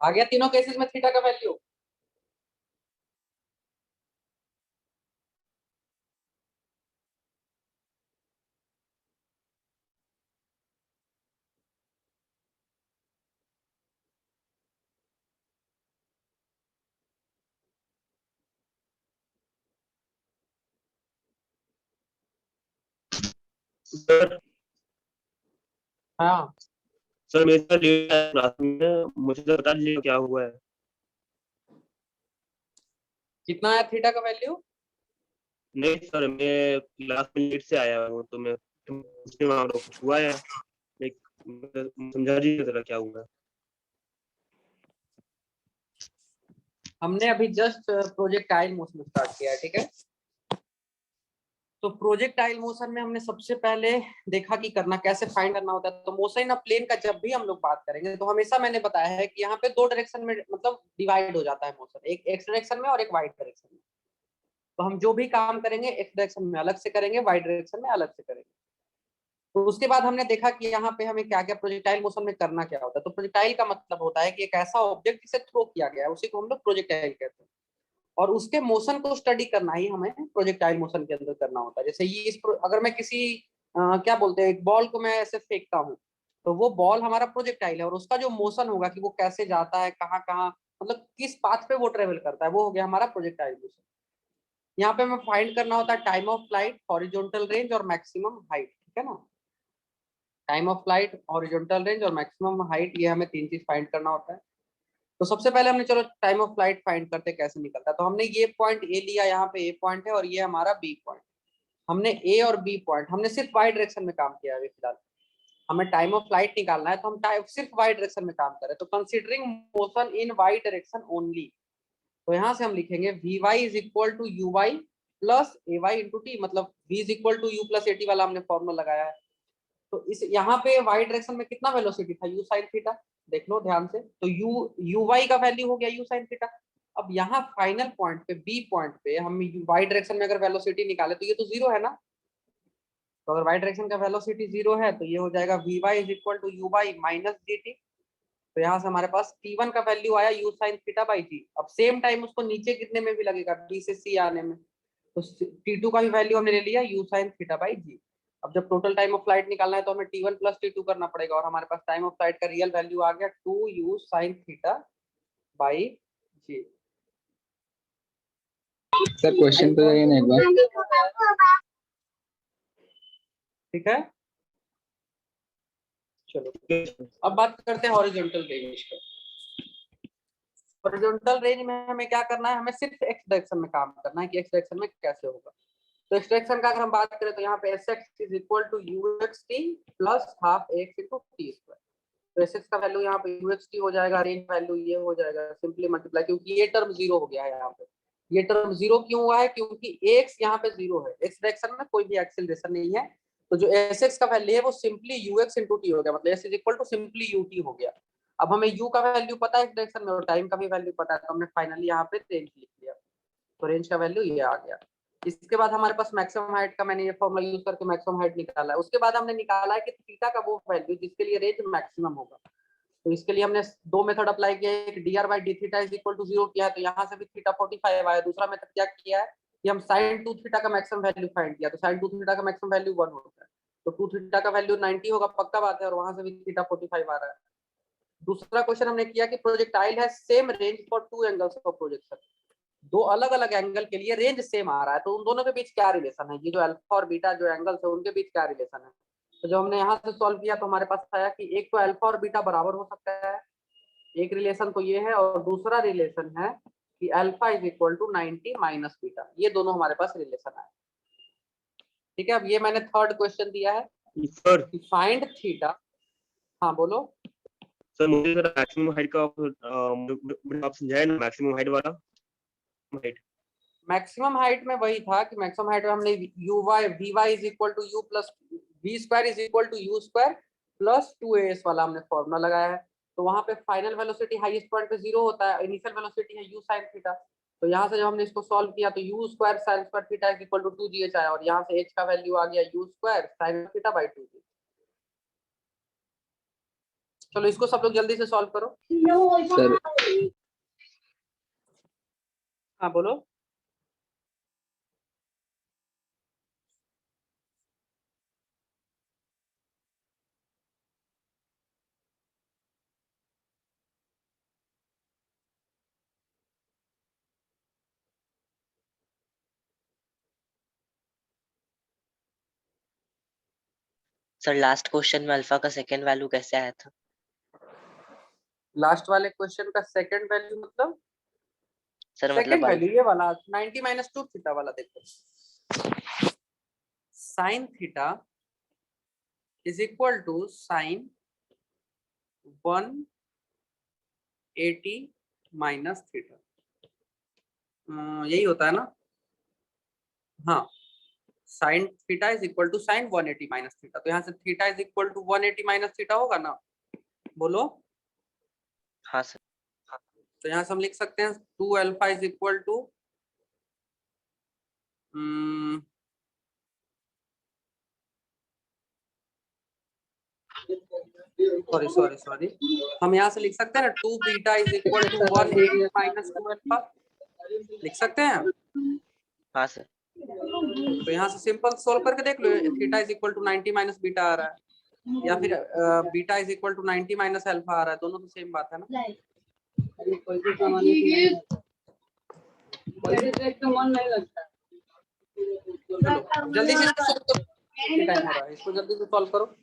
आ गया तीनों केसेस में थीटा का वैल्यू। सर हाँ सर मेरे साथ लेट आया क्लास में, मुझे तो बता दीजिए क्या हुआ है। कितना आया थीटा का वैल्यू? नहीं सर, मैं क्लास में लेट से आया हूँ, तो मैं पूछने वाला हूँ, कुछ हुआ है? एक समझा दीजिए जरा क्या हुआ है। हमने अभी जस्ट प्रोजेक्टाइल मोशन स्टार्ट किया है, ठीक है। तो प्रोजेक्टाइल मोशन में हमने सबसे पहले देखा कि करना कैसे फाइंड करना होता है। तो मोशन इन अ प्लेन का जब भी हम लोग बात करेंगे तो हमेशा मैंने बताया है कि यहाँ पे दो डायरेक्शन में मतलब डिवाइड हो जाता है मोशन, एक एक्स डायरेक्शन में और एक वाई डायरेक्शन में। तो हम जो भी काम करेंगे एक्स डायरेक्शन में अलग से करेंगे, वाई डायरेक्शन में अलग से करेंगे। तो उसके बाद हमने देखा कि यहाँ पे हमें क्या क्या प्रोजेक्टाइल मोशन में करना क्या होता है। तो प्रोजेक्टाइल का मतलब होता है कि एक ऐसा ऑब्जेक्ट जिसे थ्रो किया गया है उसी को हम लोग प्रोजेक्टाइल कहते हैं, और उसके मोशन को स्टडी करना ही हमें प्रोजेक्टाइल मोशन के अंदर करना होता है। जैसे ये अगर मैं किसी क्या बोलते हैं एक बॉल को मैं ऐसे फेंकता हूँ तो वो बॉल हमारा प्रोजेक्टाइल है, और उसका जो मोशन होगा कि वो कैसे जाता है, कहाँ कहाँ, मतलब किस पाथ पे वो ट्रेवल करता है, वो हो गया हमारा प्रोजेक्टाइल मोशन। यहाँ पे हमें फाइंड करना होता है time of flight, horizontal range और मैक्सिमम हाइट, ठीक है ना। Time of flight, horizontal range और मैक्सिमम हाइट, ये हमें तीन चीज फाइंड करना होता है। तो सबसे पहले हमने चलो टाइम ऑफ फ्लाइट फाइंड करते कैसे निकलता है। तो हमने ये पॉइंट ए लिया, यहाँ पे ए पॉइंट है और ये हमारा बी पॉइंट। हमने ए और बी पॉइंट, हमने सिर्फ वाई डायरेक्शन में काम किया है अभी फिलहाल। हमें टाइम ऑफ फ्लाइट निकालना है तो हम सिर्फ वाई डायरेक्शन में काम करें। तो considering motion in Y direction only, तो यहाँ से हम लिखेंगे v y is equal to u y plus a y into t, मतलब v is equal to u plus a t वाला हमने फॉर्मूला लगाया है। तो इस यहाँ पे वाई डायरेक्शन में कितना वेलोसिटी था, यू साइन थीटा, देख लो ध्यान से। तो यू वाई का वैल्यू हो गया यू साइन थीटा। अब यहाँ फाइनल पॉइंट पे बी पॉइंट पे हम वाई डायरेक्शन में अगर वेलोसिटी निकाले तो ये तो जीरो है ना। तो अगर वाई डायरेक्शन का वेलोसिटी जीरो है तो ये हो जाएगा v y is equal to u y minus g t. तो यहाँ से हमारे पास T1 का वैल्यू आया u sine theta by g. अब सेम टाइम उसको नीचे कितने में भी लगेगा, B से C आने में। तो T2 का भी वैल्यू हमने ले लिया you sine theta by g. अब जब टोटल टाइम ऑफ फ्लाइट निकालना है तो हमें T1 प्लस T2 करना पड़ेगा, और हमारे पास टाइम ऑफ फ्लाइट का रियल वैल्यू आ गया 2 u sine theta by g. Sir question तो ये नहीं बात। ठीक है, चलो अब बात करते हैं हॉरिजॉन्टल रेंज पे। हॉरिजॉन्टल रेंज में हमें क्या करना है, हमें सिर्फ एक्स डायरेक्शन में काम करना है कि एक्स डायरेक्शन में कैसे होगा। तो एक्स डायरेक्शन का अगर हम बात करें तो यहाँ पे s x is equal to u x t plus half x into t square. तो एस एक्स का वैल्यू यहाँ पे यू एक्स टी हो जाएगा, रेंज वैल्यू ये हो जाएगा सिंपली मल्टीप्लाई, क्योंकि ये टर्म जीरो हो गया है यहाँ पे। ये टर्म जीरो क्यों हुआ है, क्योंकि एक्स यहाँ पे जीरो है, एक्स डायरेक्शन में कोई भी एक्सेलरेशन नहीं है। तो जो एस एक्स का वैल्यू है वो simply u x into t हो गया, मतलब s is equal to simply u t हो गया। अब हमें u का वैल्यू पता है इस डायरेक्शन में और टाइम का भी वैल्यू पता है, तो हमने फाइनली यहाँ पे रेंज लिख लिया। तो रेंज का वैल्यू ये आ गया। इसके बाद हमारे पास मैक्सिमम हाइट का मैंने ये फॉर्मूला यूज करके मैक्सिमम हाइट निकाला है। उसके बाद हमने निकाला है कि थीटा का वो वैल्यू जिसके लिए रेंज मैक्सिमम होगा। तो इसके लिए हमने दो मेथड अप्लाई किया है, एक dr by d theta is equal to 0 किया है, तो यहाँ से भी थीटा 45 आया। दूसरा मेथड क्या किया है कि हम साइन 2 थीटा का मैक्सिमम वैल्यू फाइंड किया, तो साइन 2 थीटा का मैक्सिमम वैल्यू 1 होता है, तो 2 थीटा का वैल्यू 90 होगा पक्का बात है, और वहां से भी थीटा 45 आ रहा है। दूसरा क्वेश्चन हमने किया कि प्रोजेक्टाइल है same range for two angles of projection, दो अलग अलग एंगल के लिए रेंज सेम आ रहा है, तो उन दोनों के बीच क्या रिलेशन है, ये जो अल्फा और बीटा जो एंगल्स है उनके बीच क्या रिलेशन है। तो जो हमने यहाँ से सॉल्व किया तो हमारे पास आया कि एक तो अल्फा और बीटा बराबर हो सकता है, एक रिलेशन तो ये है, और दूसरा रिलेशन है कि alpha is equal to 90 minus beta, ये दोनों हमारे पास रिलेशन है। ठीक है, अब ये मैंने थर्ड क्वेश्चन दिया है, सर फाइंड थीटा। हाँ बोलो। सर मुझे जरा मैक्सिमम हाइट का आप समझाए ना, मैक्सिमम हाइट वाला हाइट। मैक्सिमम हाइट में वही था कि मैक्सिमम हाइट में हमने u y v y is equal to u plus v square is equal to u square plus 2as वाला हमने फॉर्मूला लगाया है। तो वहां पे फाइनल वेलोसिटी हाईएस्ट पॉइंट पे 0 होता है, इनिशियल वेलोसिटी है यू साइन थीटा। तो यहाँ से जब हमने इसको सॉल्व किया तो u square sine square theta is equal to 2gh आया, और यहाँ से h का वैल्यू आ गया you square sign theta by 2g। चलो इसको सब लोग जल्दी से सॉल्व करो। सर हाँ बोलो। सर लास्ट क्वेश्चन में अल्फा का सेकंड वैल्यू कैसे आया था? लास्ट वाले क्वेश्चन का सेकंड वैल्यू मतलब सर सेकंड मतलब वैल्यू ये वाला 90 माइनस 2 थीटा वाला देखो। Sine theta is equal to sine 180 minus theta, यही होता है ना? हाँ, sine theta is equal to sine 180 minus theta. तो यहाँ से theta is equal to 180 minus theta होगा ना, बोलो। हाँ सर। तो यहाँ से हम लिख सकते हैं 2 alpha is equal to sorry हम यहाँ से लिख सकते हैं ना 2 beta is equal to 180 minus 2 alpha, लिख सकते हैं। हाँ सर। तो यहाँ से सिंपल सोल्व करके देख लो, theta is equal to 90 minus beta आ रहा है, या फिर beta is equal to 90 minus alpha आ रहा है, दोनों तो सेम बात है ना। चलो जल्दी से इसको solve करो, टाइम हो रहा है, इसको जल्दी से सॉल्व करो।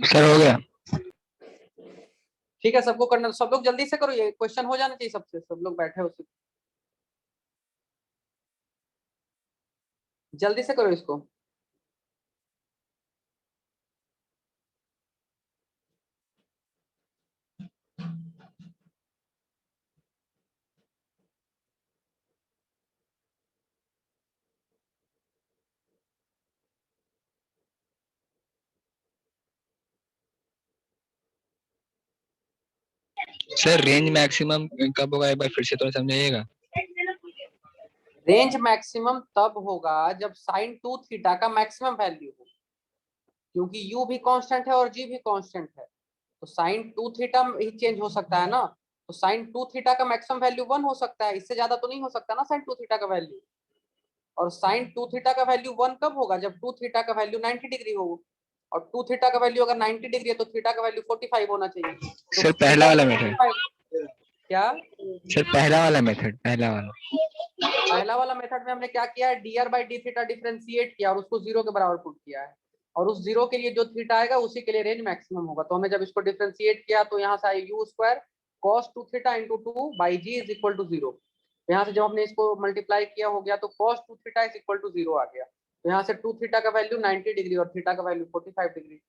सर हो गया। ठीक है, सबको करना, सब लोग जल्दी से करो, ये क्वेश्चन हो जाना चाहिए सबसे, सब लोग बैठे हो उसी, जल्दी से करो इसको। सर रेंज मैक्सिमम कब होगा, एक बार फिर से थोड़ा समझाइएगा। रेंज मैक्सिमम तब होगा जब साइन 2 थीटा का मैक्सिमम वैल्यू हो, क्योंकि u भी कांस्टेंट है और g भी कांस्टेंट है, तो साइन 2 थीटा ही चेंज हो सकता है ना। तो साइन 2 थीटा का मैक्सिमम वैल्यू 1 हो सकता है, इससे ज्यादा तो नहीं हो सकता ना साइन 2 थीटा का वैल्यू। और साइन 2 थीटा का वैल्यू 1 कब होगा, जब 2 थीटा का वैल्यू 90 डिग्री हो, और 2 थीटा का वैल्यू अगर 90 डिग्री है तो थीटा का वैल्यू 45 होना चाहिए। तो सर पहला वाला मेथड, क्या सर पहला वाला मेथड, पहला वाला मेथड में हमने क्या किया है, dr by d theta differentiate किया और उसको 0 के बराबर पुट किया है, और उस 0 के लिए जो थीटा आएगा उसी के लिए रेंज मैक्सिमम होगा। तो हमने जब इसको डिफरेंशिएट किया तो यहाँ से आया u square cos 2 theta into 2 by g is equal to 0। यहाँ से जब हमने इसको मल्टीप्लाई किया हो गया तो cos 2 theta is equal to 0 आ गया। तो यहाँ से 2 थीटा का वैल्यू 90 डिग्री और थीटा का वैल्यू 45 डिग्री।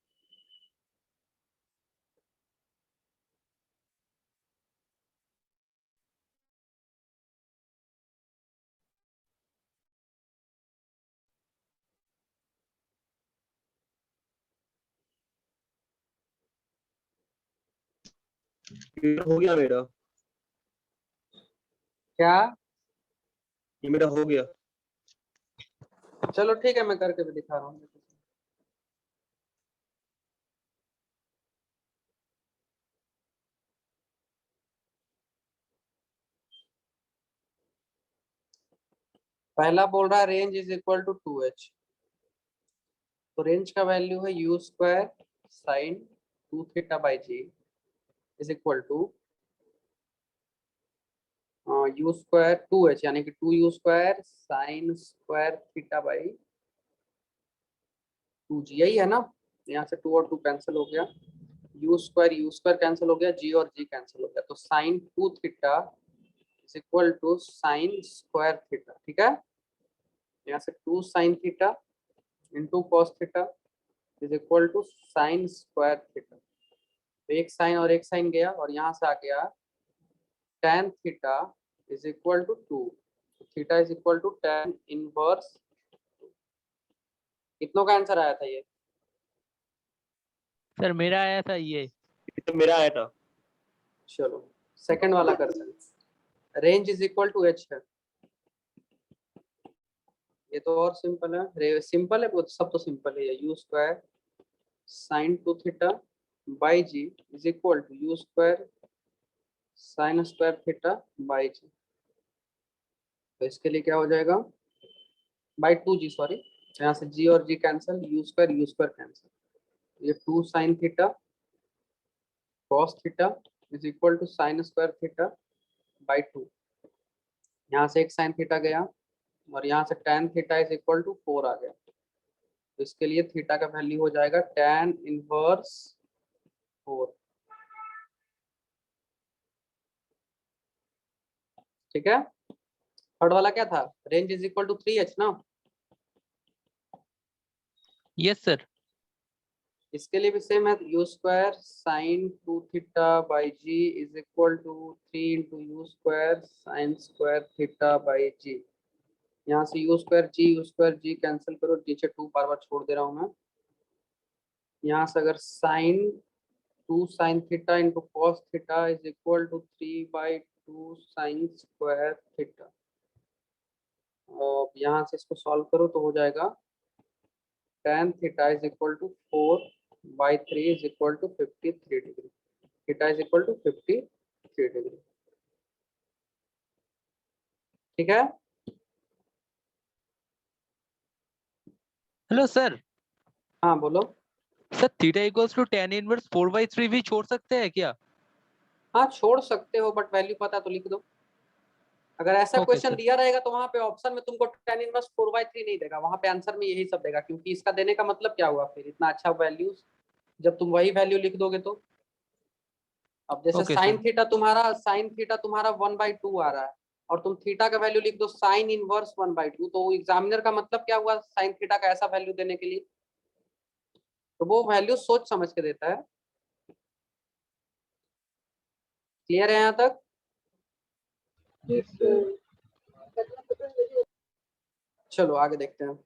हो गया मेरा, क्या ये मेरा हो गया। चलो ठीक है, मैं करके भी दिखा रहा हूँ। पहला बोल रहा है range is equal to 2h, तो रेंज का वैल्यू है u square sine 2 theta by g is equal to u square 2h, यानी कि 2u square sine square theta by 2g, यही है ना। यहाँ से 2 और 2 कैंसिल हो गया, u स्क्वायर कैंसिल हो गया, g और g कैंसिल हो गया, तो sine 2 theta is equal to sine square theta. ठीक है, यहाँ से 2 sine theta into cos theta is equal to sine square theta. तो एक साइन और एक साइन गया, और यहाँ से आ गया tan theta is equal to 2 theta is equal to tan inverse, कितनों का आंसर आया था ये? सर मेरा आया था ये। ये तो मेरा आया था। चलो सेकंड वाला करते हैं। Range is equal to h है, ये तो और सिंपल है, सिंपल है, बहुत सब तो सिंपल है। U square sine 2 theta by g is equal to u square sine square theta by g. तो इसके लिए क्या हो जाएगा, बाई 2 जी, सॉरी, यहाँ से जी और g cancel, u square cancel, ये 2 sine theta cos theta is equal to sine square theta by 2। यहाँ से एक साइन थीटा गया और यहाँ से tan theta is equal to 4 आ गया। तो इसके लिए थीटा का वैल्यू हो जाएगा tan इनवर्स 4। ठीक है। थर्ड वाला क्या था, range is equal to 3h ना। Yes sir. इसके लिए भी सेम है, u square sine 2 theta by g is equal to 3 into u square sine square theta by g. यहाँ से यू स्क्वायर जी कैंसिल करो, नीचे 2 बार बार छोड़ दे रहा हूँ मैं। यहाँ से अगर sine 2 sine theta into cos theta is equal to 3/2 sine square theta. और यहाँ से इसको सॉल्व करो तो हो जाएगा tan theta is equal to 4/3 is equal to 53 degree. Theta is equal to 53 degree. ठीक है। Hello sir. हाँ बोलो। Sir theta equals to tan inverse 4/3 भी छोड़ सकते हैं क्या? हाँ छोड़ सकते हो, बट वैल्यू पता तो लिख दो। अगर ऐसा ओके क्वेश्चन सर। दिया रहेगा तो वहां पे ऑप्शन में तुमको tan इनवर्स 4/3 नहीं देगा, वहां पे आंसर में यही सब देगा, क्योंकि इसका देने का मतलब क्या हुआ फिर, इतना अच्छा वैल्यूज जब तुम वही वैल्यू लिख दोगे तो। अब जैसे ओके साइन सर। थीटा तुम्हारा 1/2 आ रहा है और तुम थीटा का वैल्यू लिख दो साइन इनवर्स 1/2, तो एग्जामिनर का मतलब क्या हुआ साइन थीटा का ऐसा वैल्यू देने के लिए, तो वो वैल्यू सोच समझ के देता है। क्लियर है यहाँ तक? Yes sir. चलो आगे देखते हैं।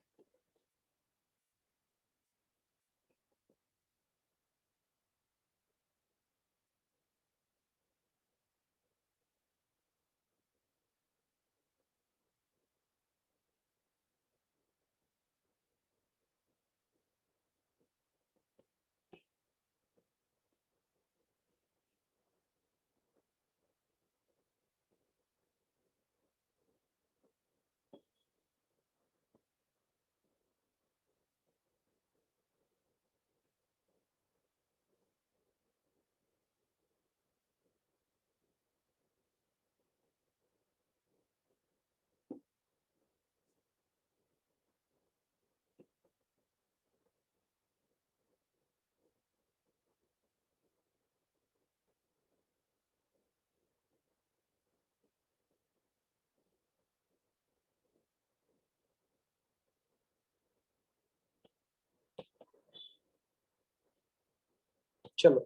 चलो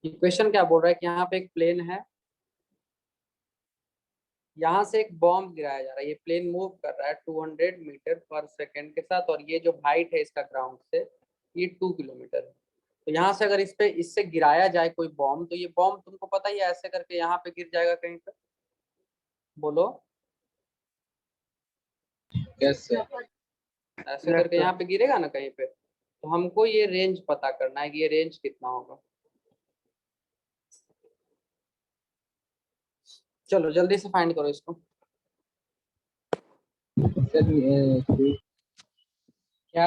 ये क्वेश्चन क्या बोल रहा है कि यहाँ पे एक प्लेन है, यहाँ से एक बॉम्ब गिराया जा रहा है, ये प्लेन मूव कर रहा है 200 मीटर पर सेकेंड के साथ, और ये जो हाइट है इसका ग्राउंड से ये 2 किलोमीटर है। तो यहाँ से अगर इससे गिराया जाए कोई बॉम्ब, तो ये बॉम्ब तुमको पता ही है ऐसे करके यहाँ पे गिर जाएगा कहीं पे, बोलो। Yes sir. ऐसे करके यहाँ पे गिरेगा ना कहीं पे, तो हमको ये रेंज पता करना है कि ये रेंज कितना होगा। चलो जल्दी से फाइंड करो इसको। सर क्या?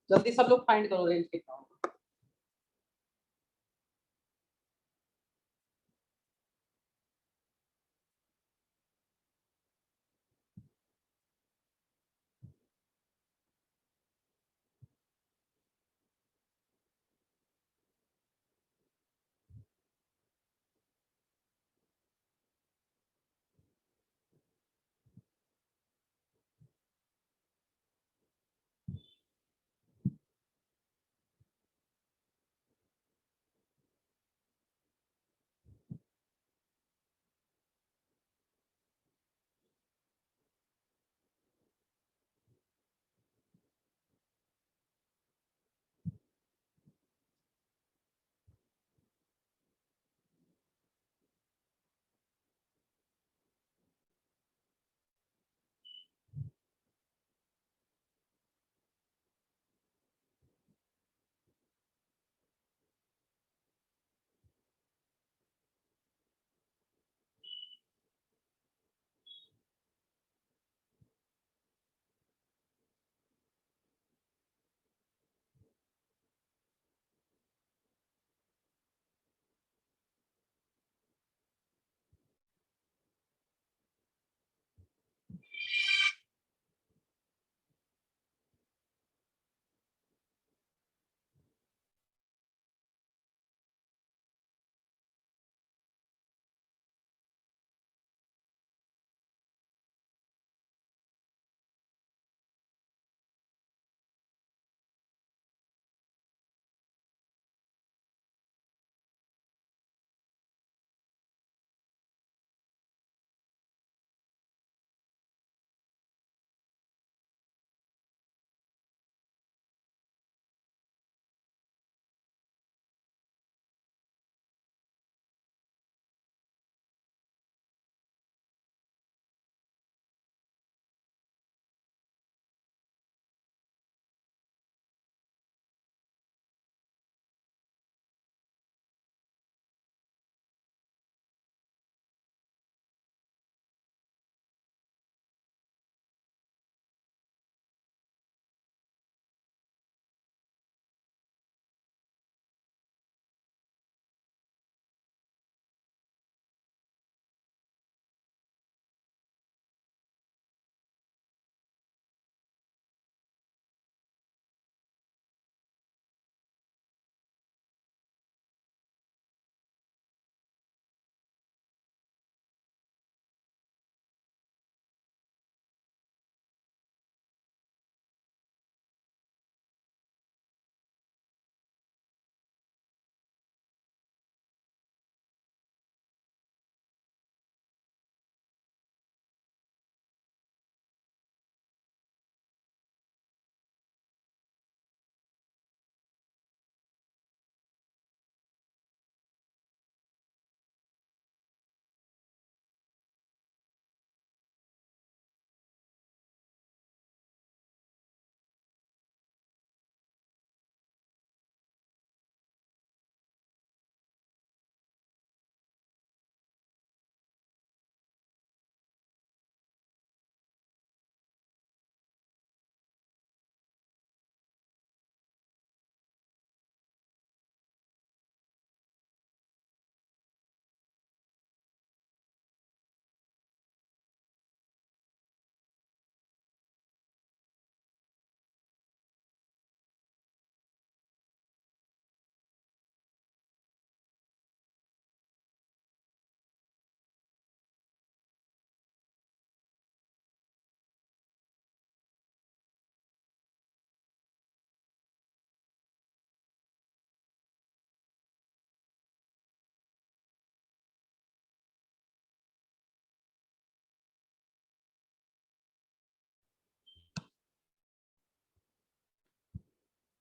जल्दी सब लोग फाइंड करो रेंज कितना होगा।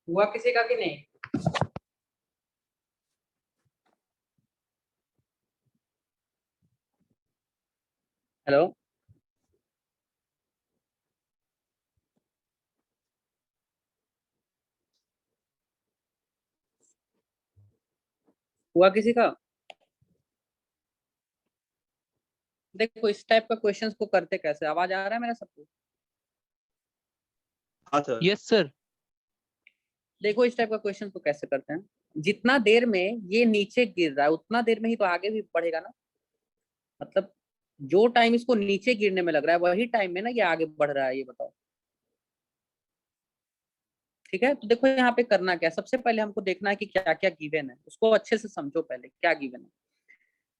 हुआ किसी का कि नहीं? हेलो, हुआ किसी का? देखो इस टाइप का क्वेश्चंस को करते कैसे, आवाज आ रहा है मेरा सबको? हाँ सर। Yes sir. देखो इस टाइप का क्वेश्चन को कैसे करते हैं, जितना देर में ये नीचे गिर रहा है उतना देर में ही तो आगे भी बढ़ेगा ना। मतलब जो टाइम इसको नीचे गिरने में लग रहा है वही टाइम में ना ये आगे बढ़ रहा है, ये बताओ। ठीक है, तो देखो यहाँ पे करना क्या है, सबसे पहले हमको देखना है कि क्या क्या गिवन है, उसको अच्छे से समझो पहले क्या गिवन है।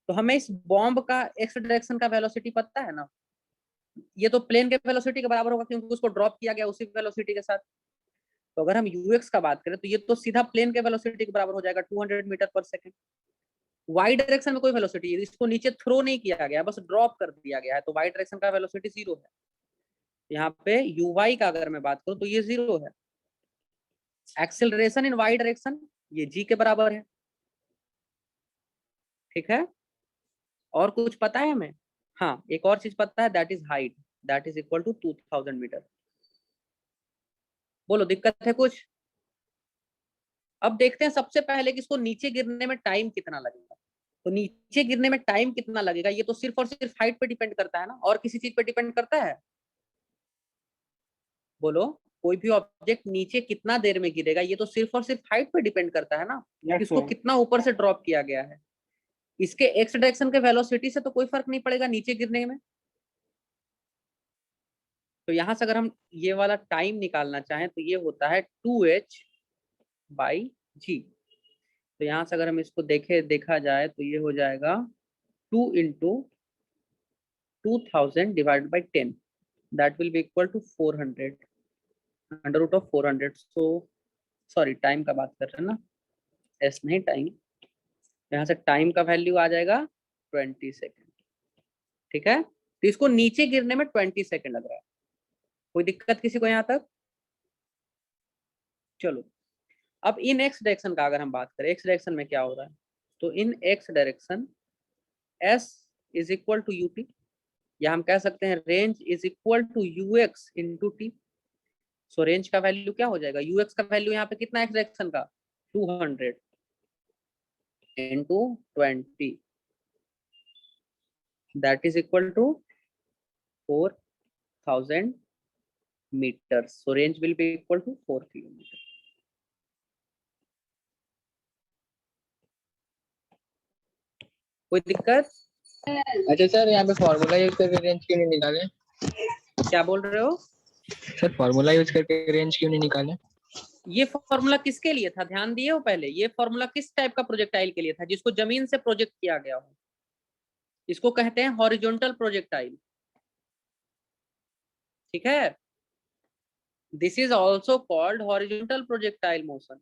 तो हमें इस बॉम्ब का एक्स डायरेक्शन का वेलोसिटी पता है ना, ये तो प्लेन के वेलोसिटी के बराबर होगा क्योंकि उसको ड्रॉप किया गया उसी वेलोसिटी के साथ। तो अगर हम यूएक्स का बात करें तो ये तो सीधा प्लेन के वेलोसिटी के बराबर हो जाएगा 200 मीटर पर सेकंड। वाई डायरेक्शन में कोई वेलोसिटी, इसको नीचे थ्रो नहीं किया गया, बस ड्रॉप कर दिया गया है, तो वाई डायरेक्शन का वेलोसिटी 0 है। यहाँ पे यूवाई का अगर मैं बात करूं तो ये 0 है। एक्सेलरेशन इन वाई डायरेक्शन ये जी के बराबर है। ठीक है, और कुछ पता है हमें? हाँ, एक और चीज पता है, that is height, that is equal to 2000 metre. बोलो दिक्कत है कुछ? अब देखते हैं सबसे पहले कि इसको नीचे गिरने में टाइम कितना लगेगा। तो नीचे गिरने में टाइम कितना लगेगा ये तो सिर्फ और सिर्फ हाइट पे डिपेंड करता है ना, और किसी चीज पे डिपेंड करता है? बोलो, कोई भी ऑब्जेक्ट नीचे कितना देर में गिरेगा ये तो सिर्फ और सिर्फ हाइट पे डिपेंड करता है ना, Yes, इसको sir. कितना ऊपर से ड्रॉप किया गया है। इसके एक्स डायरेक्शन के वेलोसिटी से तो कोई फर्क नहीं पड़ेगा नीचे गिरने में। तो यहां से अगर हम ये वाला टाइम निकालना चाहें तो ये होता है 2h बाई जी। तो यहाँ से अगर हम इसको देखा जाए तो ये हो जाएगा 2 into 2000 divided by 10, that will be equal to 400, under root of 400। So sorry, time का बात कर रहे हैं ना, एस नहीं टाइम। यहाँ से टाइम का वैल्यू आ जाएगा 20 सेकेंड। ठीक है, तो इसको नीचे गिरने में 20 सेकेंड लग रहा है। कोई दिक्कत किसी को यहाँ तक? चलो, अब इन एक्स डायरेक्शन का अगर हम बात करें, एक्स डायरेक्शन में क्या हो रहा है, तो in x direction s is equal to u t, या हम कह सकते हैं range is equal to u x into t. So range का वैल्यू क्या हो जाएगा, यूएक्स का वैल्यू यहाँ पे कितना एक्स डायरेक्शन का, 200 into 20, that is equal to 4000 meters. So range will be equal to 4 kilometer. कोई दिक्कत? अच्छा सर, यहाँ पे फॉर्मूला यूज करके रेंज क्यों नहीं निकाले? क्या बोल रहे हो? सर फॉर्मूला यूज करके रेंज क्यों नहीं निकाले? ये फॉर्मूला किसके लिए था, ध्यान दिए हो पहले? ये फॉर्मूला किस टाइप का प्रोजेक्टाइल के लिए था, जिसको जमीन से प्रोजेक्ट किया गया हो, इसको कहते हैं हॉरिजॉन्टल प्रोजेक्टाइल। ठीक है, this is also called horizontal projectile motion.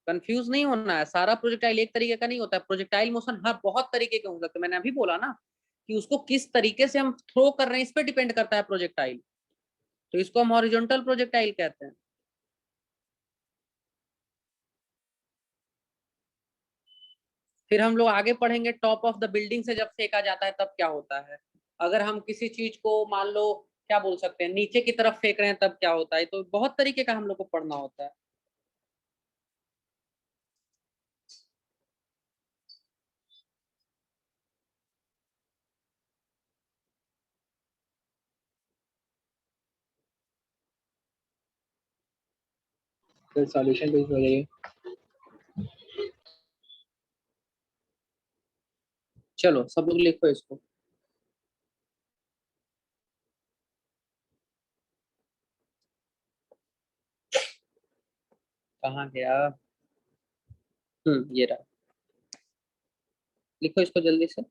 Confuse नहीं होना है, सारा प्रोजेक्टाइल एक तरीके का नहीं होता है। प्रोजेक्टाइल मोशन हर बहुत तरीके के हो सकते हैं, मैंने अभी बोला ना कि उसको किस तरीके से हम थ्रो कर रहे हैं इस पे डिपेंड करता है प्रोजेक्टाइल। तो इसको हम हॉरिजॉन्टल प्रोजेक्टाइल कहते हैं। फिर हम लोग आगे पढ़ेंगे, टॉप ऑफ द बिल्डिंग से जब फेंका जाता है तब क्या होता है। अगर हम किसी चीज को मान लो क्या बोल सकते हैं नीचे की तरफ फेंक रहे हैं तब क्या होता है। तो बहुत तरीके का हम लोग को पढ़ना होता है। सर सॉल्यूशन प्लीज बताइए। चलो सब लोग लिखो इसको। कहाँ गया? ये रहा, लिखो इसको जल्दी से।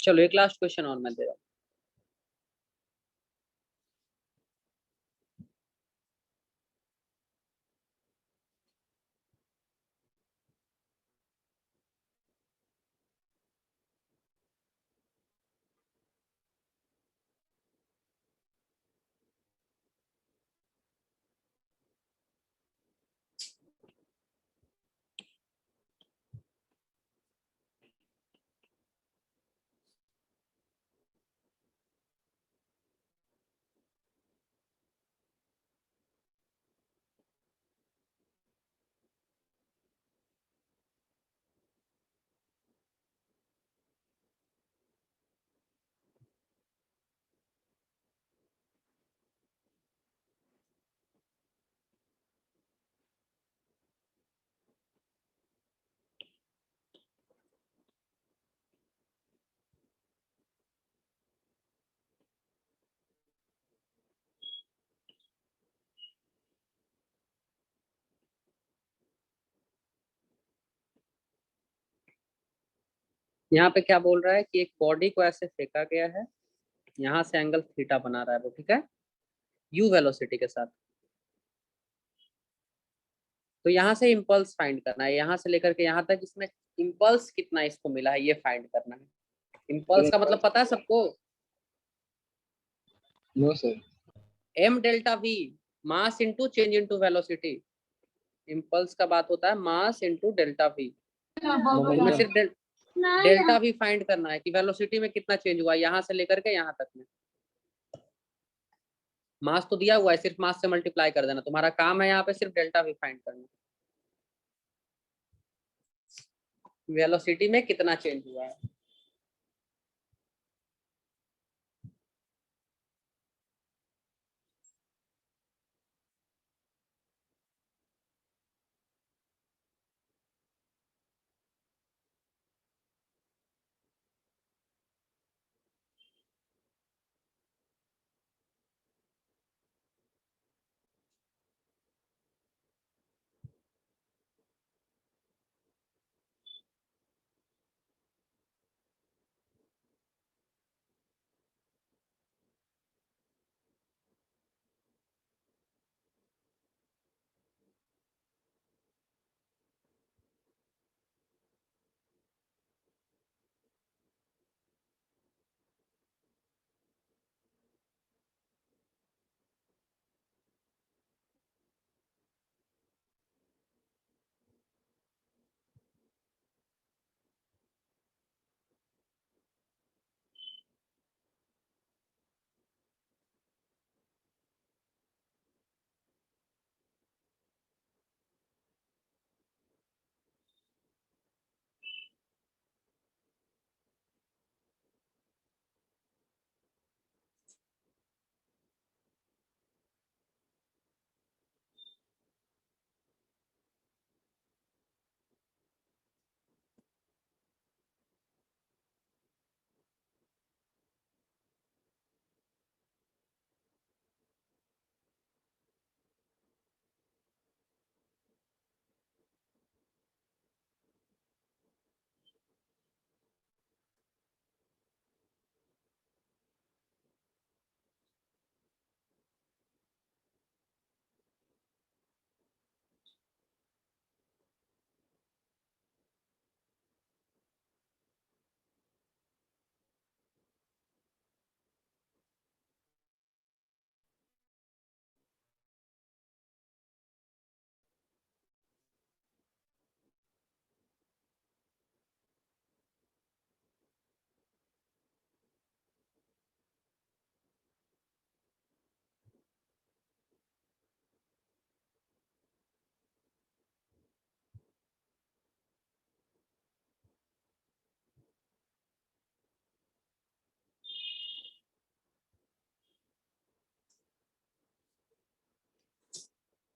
चलो एक लास्ट क्वेश्चन और मैं दे रहा हूँ। यहाँ पे क्या बोल रहा है कि एक बॉडी को ऐसे फेंका गया है, यहाँ से एंगल थीटा बना रहा है वो, ठीक है, यू वेलोसिटी के साथ। तो यहाँ से इम्पल्स फाइंड करना है, यहाँ से लेकर के यहाँ तक इसमें इम्पल्स कितना इसको मिला है ये फाइंड करना है। इम्पल्स का मतलब पता है सबको? No sir. M delta v, mass into change into velocity. Impulse का बात होता है मास इंटू डेल्टा वी। तुम्हें सिर्फ डेल्टा वी फाइंड करना है कि वेलोसिटी में कितना चेंज हुआ यहाँ से लेकर के यहाँ तक में। मास तो दिया हुआ है, सिर्फ मास से मल्टीप्लाई कर देना, तुम्हारा काम है यहाँ पे सिर्फ डेल्टा वी फाइंड करना, वेलोसिटी में कितना चेंज हुआ है।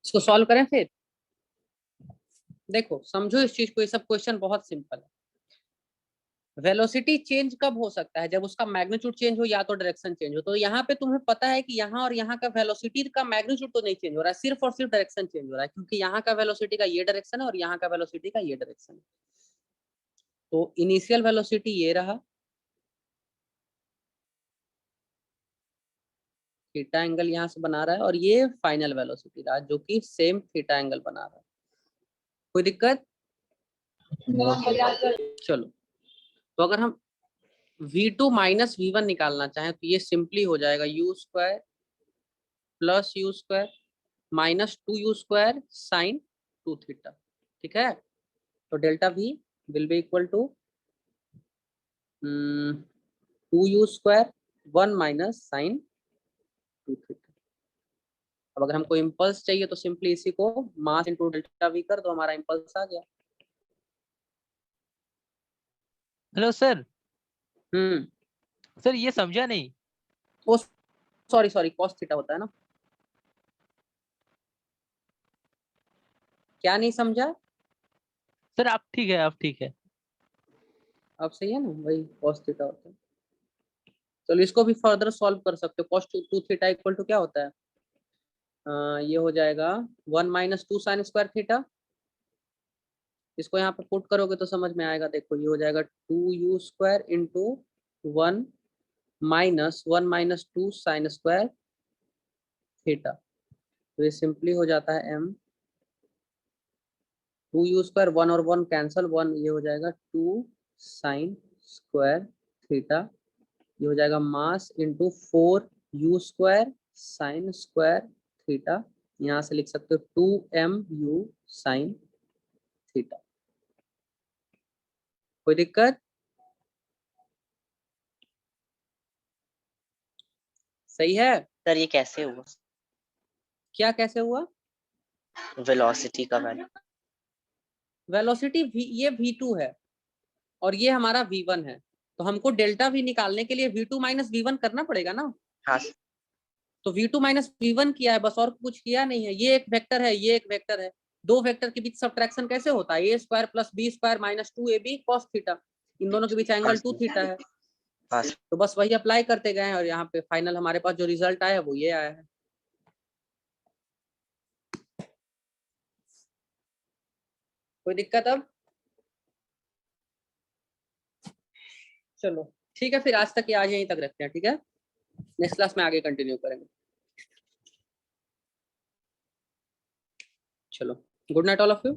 इसको सॉल्व करें फिर। देखो समझो इस चीज को, ये सब क्वेश्चन बहुत सिंपल है। वेलोसिटी चेंज कब हो सकता है? जब उसका मैग्नीट्यूड चेंज हो या तो डायरेक्शन चेंज हो। तो यहाँ पे तुम्हें पता है कि यहाँ और यहाँ का वेलोसिटी का मैग्नीट्यूड तो नहीं चेंज हो रहा है, सिर्फ और सिर्फ डायरेक्शन चेंज हो रहा है, क्योंकि यहाँ का वेलोसिटी का ये डायरेक्शन है और यहाँ का वेलोसिटी का ये डायरेक्शन है। तो इनिशियल वेलोसिटी ये रहा, थीटा एंगल यहाँ से बना रहा है और ये फाइनल वेलोसिटी रहा जो कि सेम थीटा एंगल बना रहा है। कोई दिक्कत? चलो, तो अगर हम v2 माइनस v1 निकालना चाहें तो ये सिंपली हो जाएगा u square plus u square minus 2u square sine 2 theta. ठीक है, तो delta v will be equal to 2u square 1 minus sine 2 theta. अब अगर हमको इम्पल्स चाहिए तो सिंपली इसी को मास इनटू डेल्टा वी कर दो, हमारा इम्पल्स आ गया। हेलो सर, हम्म, सर ये समझा नहीं। ओ सॉरी सॉरी, कॉस थीटा होता है ना। क्या नहीं समझा? सर आप ठीक है, आप ठीक है। अब सही है ना, वही कॉस थीटा होता है। चलो इसको भी फर्दर सॉल्व कर सकते हो। कॉस 2 थीटा इक्वल टू क्या होता है? ये हो जाएगा 1 माइनस 2 साइन स्क्वायर थीटा। इसको यहाँ पे पुट करोगे तो समझ में आएगा। देखो ये हो जाएगा 2u square into 1 minus 2 sign square theta. तो ये सिंपली हो जाता है m 2u स्क्वायर 1 और 1 कैंसल 1, ये हो जाएगा 2 साइन स्क्वायर थीटा। ये हो जाएगा mass into 4u square sine square theta. यहाँ से लिख सकते हो 2mu साइन थीटा। कोई दिक्कत? सही है? सर ये कैसे हुआ? क्या कैसे हुआ? वेलोसिटी का वैल्यू। वेलोसिटी ये v2 है और ये हमारा v1 है, तो हमको डेल्टा v निकालने के लिए v2 माइनस v1 करना पड़ेगा ना। हाँ तो v2 माइनस v1 किया है बस, और कुछ किया नहीं है। ये एक वेक्टर है, ये एक वेक्टर है। दो वेक्टर के बीच सब्ट्रैक्शन कैसे होता है? a square plus b square minus 2ab cos theta. इन दोनों के बीच एंगल 2 थीटा है। हाँ तो बस वही अप्लाई करते गए हैं और यहाँ पे फाइनल हमारे पास जो रिजल्ट आया वो ये आया है। कोई दिक्कत अब? चलो ठीक है, फिर आज तक ये आज यहीं तक रखते हैं। ठीक है, नेक्स्ट क्लास में आगे कंटिन्यू करेंगे। चलो, good night all of you.